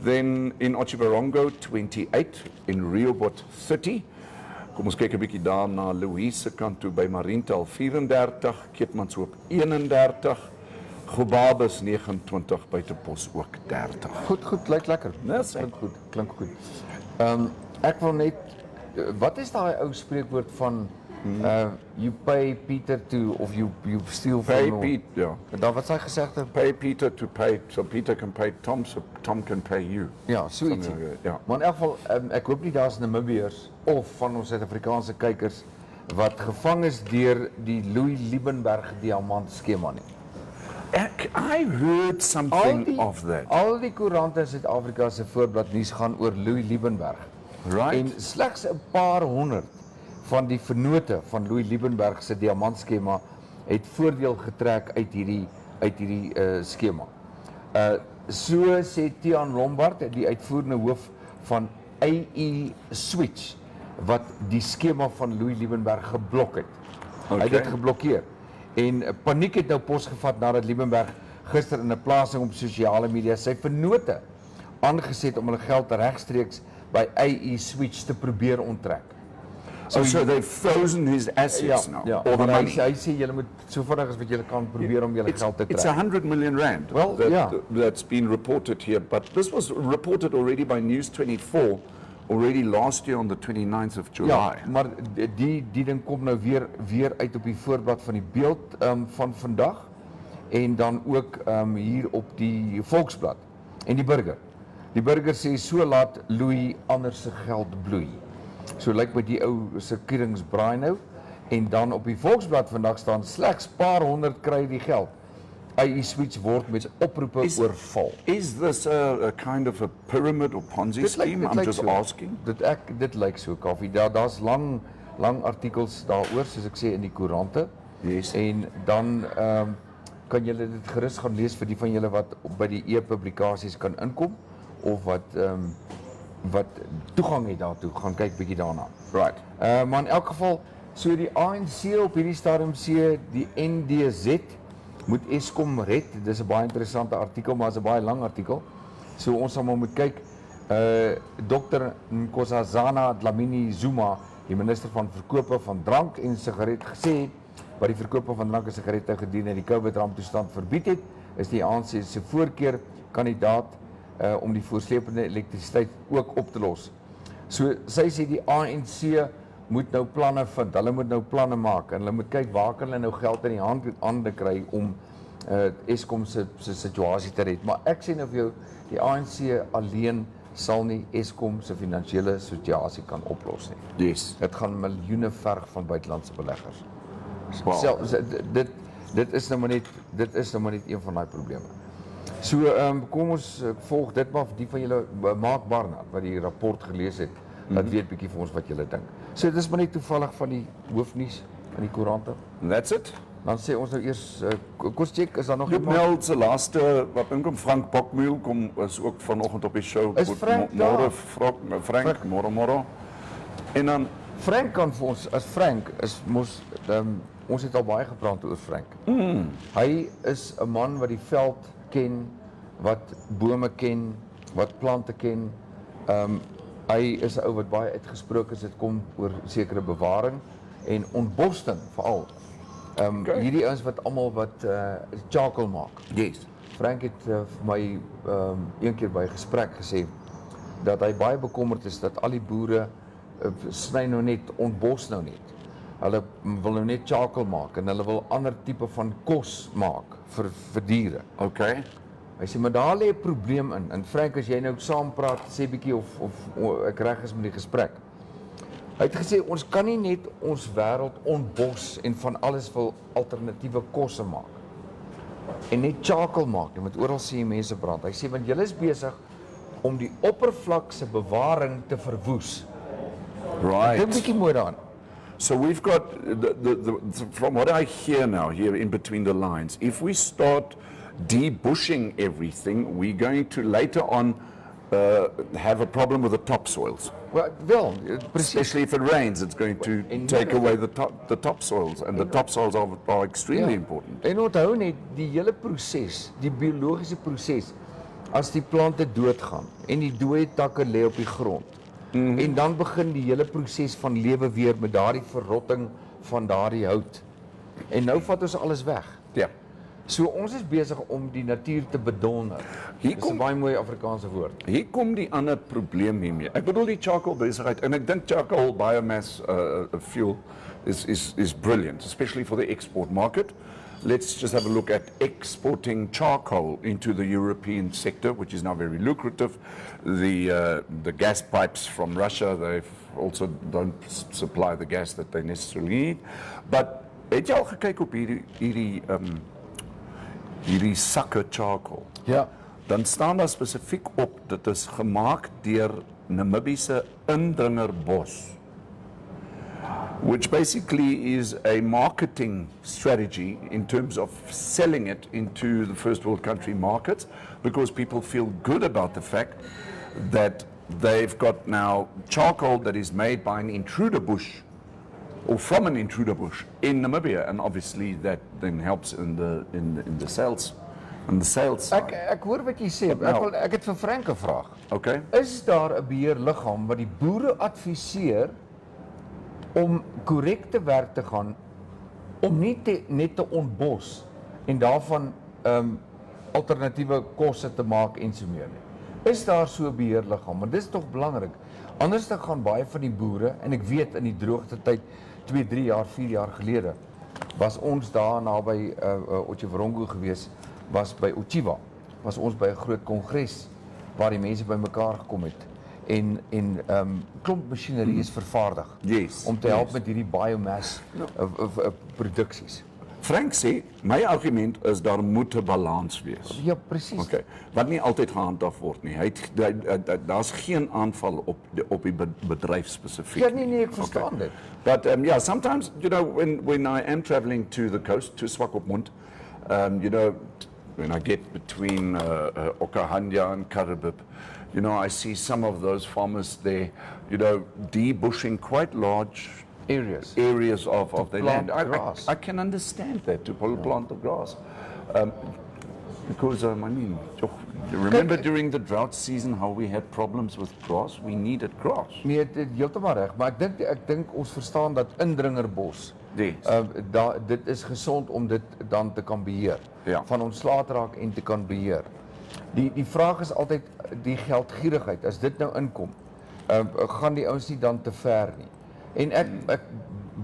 Then in Otjiwarongo 28, in Rehoboth 30. Kom ons kyk 'n bietjie daar na Louise se kant toe by Mariental 34, Keetmanshoop 31, Gobabis 29, Buitepos ook 30. Goed, lyk lekker. Dis Klink goed. Ek wil net, wat is daai ou spreekwoord van you pay Peter to of you steal from Pay Pete, ja. Dan wat sy gesegde? Pay Peter to pay, so Peter can pay Tom, so Tom can pay you. Ja, so ietsie. Ja. Maar in elk geval, ek hoop nie daar's Namibiërs of van ons Suid-Afrikaanse kykers wat gevang is deur die Louis Liebenberg diamant skema nie. I heard something of that. Al die koerante in Suid-Afrika se voorblad nuus gaan oor Louis Liebenberg. Right. En slegs 'n paar honderd van die vennote van Louis Liebenberg se diamantskema het voordeel getrek uit hierdie skema. So sê Tiaan Lombard, die uitvoerende hoof van IE Switch, wat die skema van Louis Liebenberg geblok het. Hy het dit geblokkeer. En paniek het nou posgevat nadat Liebenberg gister in 'n plasing op sosiale media sy vennote aangeset om hulle geld regstreeks by IE Switch te probeer onttrek. So they've frozen his assets now, ja, or the maar money. hy sê julle moet so vinnig as wat julle kan probeer om julle geld te It's trek. 100 million rand Well, yeah. that's been reported here, but this was reported already by News 24 already last year on the 29th of July. Ja, maar die ding kom nou weer uit op die voorblad van die Beeld van vandag en dan ook hier op die Volksblad en die Burger. Die Burger sê so laat Louis anders se geld bloei. So lyk by die ou se kieringsbraai nou en dan op die Volksblad vandag staan slegs paar honderd kry die geld. IE Switch word met oproepe oorval. Is this a kind of a pyramid or Ponzi scheme? I'm just asking. Dit lyk so, Kaufee. Daar's lang artikels daaroor, soos ek sê in die koerante. Yes. En dan kan julle dit gerus gaan lees vir die van julle wat by die e-publikasies kan inkom of wat toegang het daartoe, gaan kyk bietjie daarna. Right. Maar in elk geval, so die ANC op hierdie stadium sê die NDZ moet Eskom red. Dis 'n baie interessante artikel, maar is 'n baie lang artikel. So ons sal maar moet kyk. Dr. Nkosazana Dlamini Zuma, die minister van verkope van drank en sigaret, gesê wat die verkope van drank en sigarette gedurende die COVID-ramptoestand verbied het, is die ANC se voorkeur kandidaat om die voorslepende elektrisiteit ook op te los. So sy sê die ANC moet nou planne vind, hulle moet nou planne maak en hulle moet kyk waar kan hulle nou geld in die hande kry om Eskom se situasie te red. Maar ek sê nou vir jou, die ANC alleen sal nie Eskom se finansiële situasie kan oplos nie. Yes. Dit gaan miljoene verg van buitelandse beleggers. Wow. Selfs dit is nou maar net een van daai probleme. So kom ons volg dit maar, die van julle Mark Barnard wat die rapport gelees het, dat weet bietjie vir ons wat julle dink. So dit is maar net toevallig van die hoofnuus in die koerante. That's it. Dan sê ons nou eers kos check, is daar nog Joep Nel se laaste wat inkom, Frank Bokmuil is ook vanoggend op die show. Is Frank Môre daar? Frank, môre. En dan Frank kan vir ons, as Frank is mos ons het al baie gepraat oor Frank. Hy is 'n man wat die veld ken, wat bome ken, wat plante ken. Hy is 'n ou wat baie uitgesproke is, dit kom oor sekere bewaring en ontbossing veral. Hierdie ouens wat almal wat charcoal maak. yes. Frank het vir my een keer by 'n gesprek gesê dat hy baie bekommerd is dat al die boere sny nou net, ontbos nou net. Hulle wil nou net charcoal maak en hulle wil ander tipe van kos maak vir diere. Okay. Hy sê maar daar lê 'n probleem in. En Frank, as jy nou saam praat, sê bietjie of ek reg is met die gesprek. Hy het gesê ons kan nie net ons wêreld ontbos en van alles wil alternatiewe kosse maak. En net charcoal maak, jy moet oral sien mense brand. Hy sê want julle is besig om die oppervlakse bewaring te verwoes. Right. Dink bietjie mooi daaraan. So we've got, from what I hear now here in between the lines, if we start debushing everything, we're going to later on have a problem with the topsoils. Wel, presies. Especially if it rains, it's going to take away the topsoils, and the topsoils are extremely important. En onthou net die hele proses, die biologiese proses, as die plante doodgaan en die dooie takke lê op die grond. En dan begin die hele proses van lewe weer met daardie verrotting van daardie hout. En nou vat ons alles weg. Ja. So ons is besig om die natuur te bedonder. Hier Dis 'n baie mooi Afrikaanse woord. Hier kom die ander probleem hiermee. Ek bedoel die charcoal besigheid, en ek dink charcoal biomass fuel is brilliant, especially for the export market. Let's just have a look at exporting charcoal into the European sector, which is now very lucrative. The gas pipes from Russia, they also don't supply the gas that they necessarily need. But het jy al gekyk op hierdie sakke charcoal? Ja. Dan staan daar spesifiek op, dit is gemaak deur Namibiese indringerbos, which basically is a marketing strategy in terms of selling it into the first world country markets, because people feel good about the fact that they've got now charcoal that is made by an intruder bush, or from an intruder bush in Namibia, and obviously that then helps in the sales. On the sales side. Ek hoor wat jy sê. Ek het vir Frank gevra. Okay. Is daar 'n beheerliggaam wat die boere adviseer om korrek te werk te gaan, om nie net te ontbos en daarvan alternatiewe kosse te maak en so meer nie? Is daar so 'n beheerliggaam? Want dis tog belangrik. Anders dan gaan baie van die boere, en ek weet in die droogte tyd 2, 3 jaar, 4 jaar gelede was ons daar naby Otjiwarongo gewees, was by Ochiwa, was ons by 'n groot kongres waar die mense bymekaar gekom het en klomp masjinerie is vervaardig om te help met hierdie biomass produksies. Frank sê, my argument is daar moet 'n balans wees. Ja, presies. Okay. Wat nie altyd gehandhaaf word nie. Daar's geen aanval op die bedryf spesifiek. Ja, nee, ek verstaan dit. But yeah, sometimes, you know, when I am traveling to the coast, to Swakopmund, you know, when I get between Okahanja and Karibib, you know, I see some of those farmers there, you know, debushing quite large areas of their land. I can understand that, to plant the grass. Because, I mean, remember during the drought season how we had problems with grass? We needed grass. Nee, heeltemal reg, maar ek dink ons verstaan dat indringerbos, Yes. dit is gesond om dit dan te kan beheer. Ja. Van ontslae te raak en te kan beheer. Die vraag is altyd die geldgierigheid. As dit nou inkom, gaan die ouens nie dan te ver nie. En ek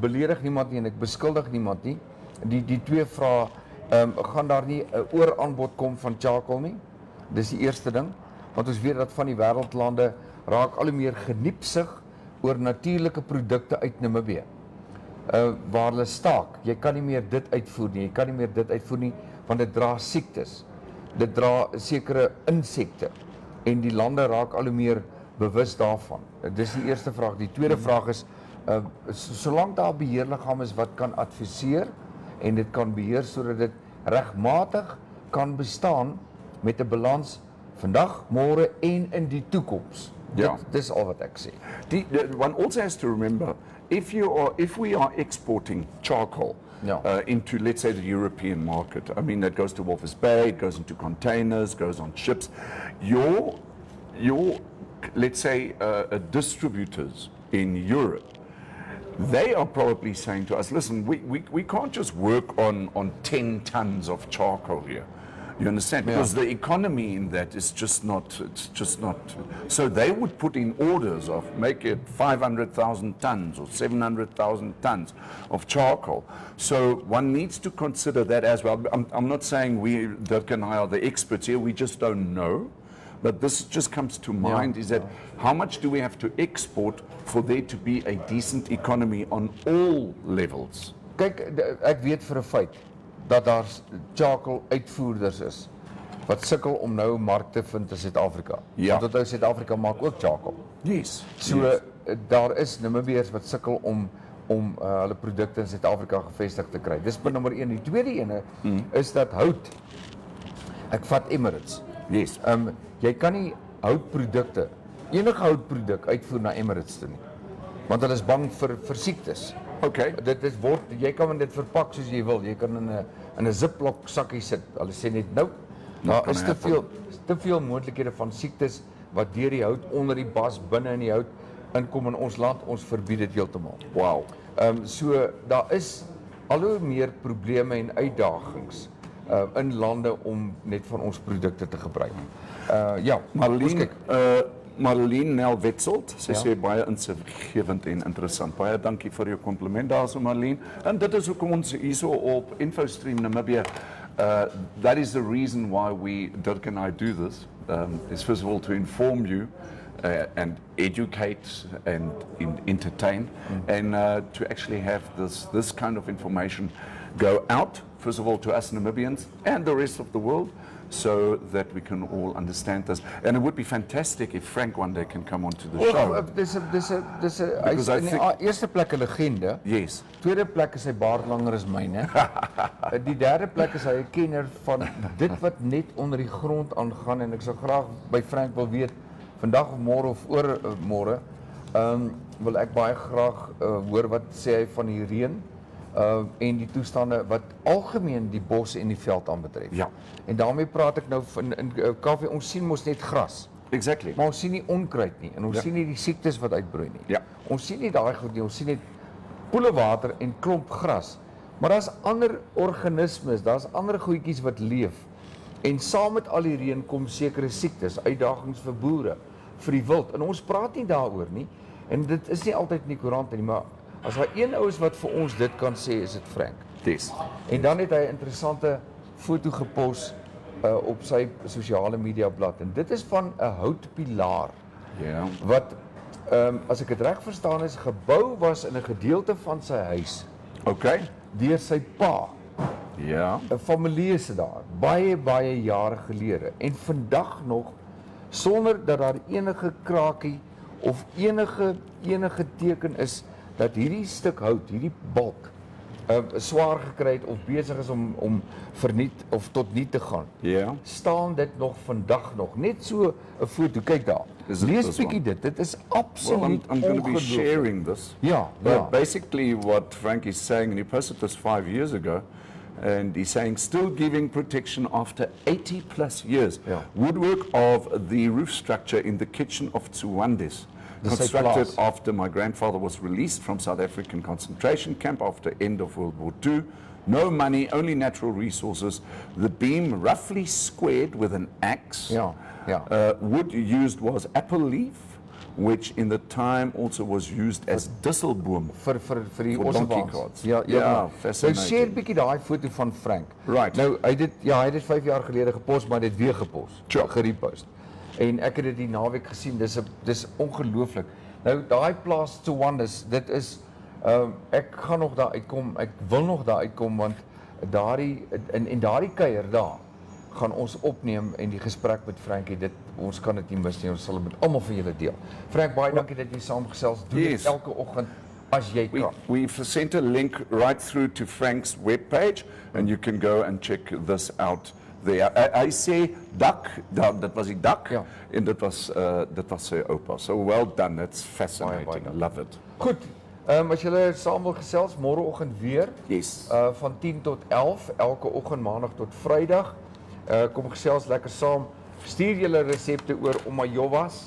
beledig niemand nie en ek beskuldig niemand nie. Die twee vrae, gaan daar nie 'n ooraanbod kom van charcoal nie? Dis die eerste ding. Want ons weet dat van die wêreldlande raak al hoe meer geniepsig oor natuurlike produkte uit Namibië. Waar hulle staak, jy kan nie meer dit uitvoer nie, jy kan nie meer dit uitvoer nie, want dit dra siektes, dit dra sekere insekte, en die lande raak al hoe meer bewus daarvan. Dis die eerste vraag. Die tweede vraag is, solank daar beheerliggaam is wat kan adviseer, en dit kan beheer sodat dit regmatig kan bestaan met 'n balans vandag, môre en in die toekoms. Ja. Dis al wat ek sê. One also has to remember, if we are exporting charcoal Yeah. into, let's say, the European market, I mean, that goes to Walvis Bay, it goes into containers, goes on ships. Your let's say, distributors in Europe, they are probably saying to us, listen, we can't just work on 10 tons of charcoal here. You understand? Yeah. Because the economy in that is just not, so they would put in orders of make it 500,000 tons or 700,000 tons of charcoal. So one needs to consider that as well. I'm not saying Dirk and I are the experts here, we just don't know. But this just comes to mind, is that how much do we have to export for there to be a decent economy on all levels? Kyk, ek weet vir 'n feit dat daar charcoal uitvoerders is wat sukkel om nou 'n mark te vind in Suid-Afrika. Ja. Want onthou Suid-Afrika maak ook charcoal. Yes. So yes. Daar is Namibiërs wat sukkel om hulle produkte in Suid-Afrika gevestig te kry. Dis punt nommer 1. Die tweede ene is dat hout. Ek vat Emirates. Yes. Jy kan nie houtprodukte, enige houtproduk uitvoer na Emirates toe nie. Want hulle is bang vir siektes. Okay. Jy kan dit verpak soos jy wil. Jy kan in 'n Ziploc sakkie sit. Hulle sê net nou, daar is te veel moontlikhede van siektes wat deur die hout onder die bas binne in die hout inkom in ons land. Ons verbied dit heeltemal. Wow. So daar is al hoe meer probleme en uitdagings in lande om net van ons produkte te gebruik. Ja, Marlene Nel Wetselt, sy sê baie insiggewend en interessant. Baie dankie vir jou kompliment daarso Marlene. En dit is hoekom ons hierso op InfoStream Namibia, that is the reason why Dirk and I do this, is first of all to inform you and educate and entertain, and to actually have this kind of information go out, first of all to us Namibians and the rest of the world, so that we can all understand this. And it would be fantastic if Frank one day can come onto the show. Dis 'n eerste plek 'n legende. Yes. Tweede plek is hy baard langer as myne. Die derde plek is hy 'n kenner van dit wat net onder die grond aangaan, en ek sou graag by Frank wil weet vandag of môre of oor môre, wil ek baie graag hoor wat sê hy van die reën. En die toestande wat algemeen die bos en die veld aanbetref. Ja. En daarmee praat ek nou van in Kaufeee, ons sien mos net gras. Exactly. Maar ons sien nie onkruid nie, en ons sien nie die siektes wat uitbroei nie. Ja. Ons sien nie daai goed nie, ons sien net poele water en klomp gras. Maar daar's ander organismes, daar's ander goedjies wat leef. En saam met al die reën kom sekere siektes, uitdagings vir boere, vir die wild. En ons praat nie daaroor nie. En dit is nie altyd in die koerante nie, maar as daar een ou is wat vir ons dit kan sê, is dit Frank. Yes. En dan het hy 'n interessante foto gepos op sy sosiale media blad. En dit is van 'n houtpilaar. Ja. Wat as ek dit reg verstaan is, gebou was in 'n gedeelte van sy huis Okay. deur sy pa. Ja. 'n Familie se daar, baie jare gelede. En vandag nog, sonder dat daar enige krakie of enige teken is dat hierdie stuk hout, hierdie balk, swaar gekry het of besig is om verniet of tot niet te gaan. Ja. Staan dit nog vandag nog. Net so 'n foto, kyk daar. Lees bietjie dit is absoluut I'm going to be ongelooflik. sharing this. Ja, But ja. basically what Frank is saying, and he posted this 5 years ago, and he's saying still giving protection after 80 plus years. Ja. Woodwork of the roof structure in the kitchen of Tsuwandis, The constructed Safe after my grandfather was released from South African concentration camp after end of World War II. No money, only natural resources. The beam roughly squared with an axe. Ja, ja. Wood used was apple leaf, which in the time also was used as disselboom. vir die Vir ossewaans. donkey carts. Ja, Ja, fascinating. Nou share bietjie daai foto van Frank. Right. Nou hy het dit 5 jaar gelede gepos, maar dit weer gepos, Sure. gerepost. En ek het dit die naweek gesien, dis ongelooflik. Nou daai plaas Tsowandas, dit is ek gaan nog daar uitkom, ek wil nog daar uitkom want in daardie kuier daar gaan ons opneem en die gesprek met Frankie, ons kan dit nie mis nie, ons sal dit met almal van julle deel. Frank, baie dankie dat jy saamgesels, doen dit elke oggend as jy kan. We've sent a link right through to Frank's webpage and you can go and check this out there. I sê dak, dit was die dak en dit was sy oupa. So well done, it's fascinating. Love it. Goed. As julle saam wil gesels, môreoggend weer, van 10 tot 11, elke oggend maandag tot Vrydag. Kom gesels lekker saam. Stuur julle resepte oor omayovas.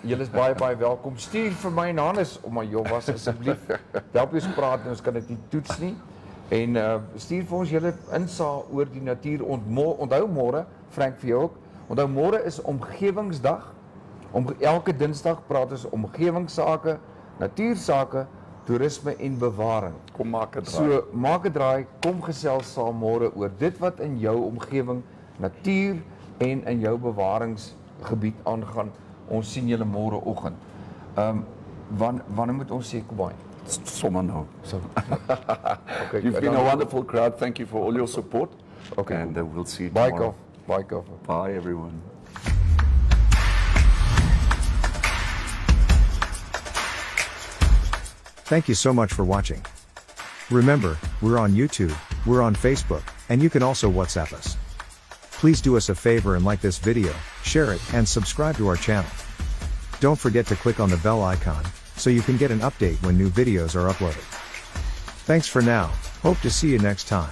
Julle is baie welkom. Stuur vir my en Hannes omayovas asseblief. Help ons praat, ons kan dit nie toets nie. En stuur vir ons julle insaag oor die natuur. Onthou môre, Frank vir jou ook. Onthou môre is omgewingsdag. Elke Dinsdag praat ons omgewingsake, natuursake, toerisme en bewaring. Kom maak 'n draai. So maak 'n draai, kom gesels saam môre oor dit wat in jou omgewing, natuur en in jou bewaringsgebied aangaan. Ons sien julle môreoggend. Wanneer moet ons sê Kobay? Sommer nou. So. Okay, you've been a wonderful crowd. Thank you for all your support. Okay. And we'll see you tomorrow. Bye, Bye, everyone. Thank you so much for watching. Remember, we're on YouTube, we're on Facebook, and you can also WhatsApp us. Please do us a favor and like this video, share it, and subscribe to our channel. Don't forget to click on the bell icon, so you can get an update when new videos are uploaded. Thanks for now, hope to see you next time.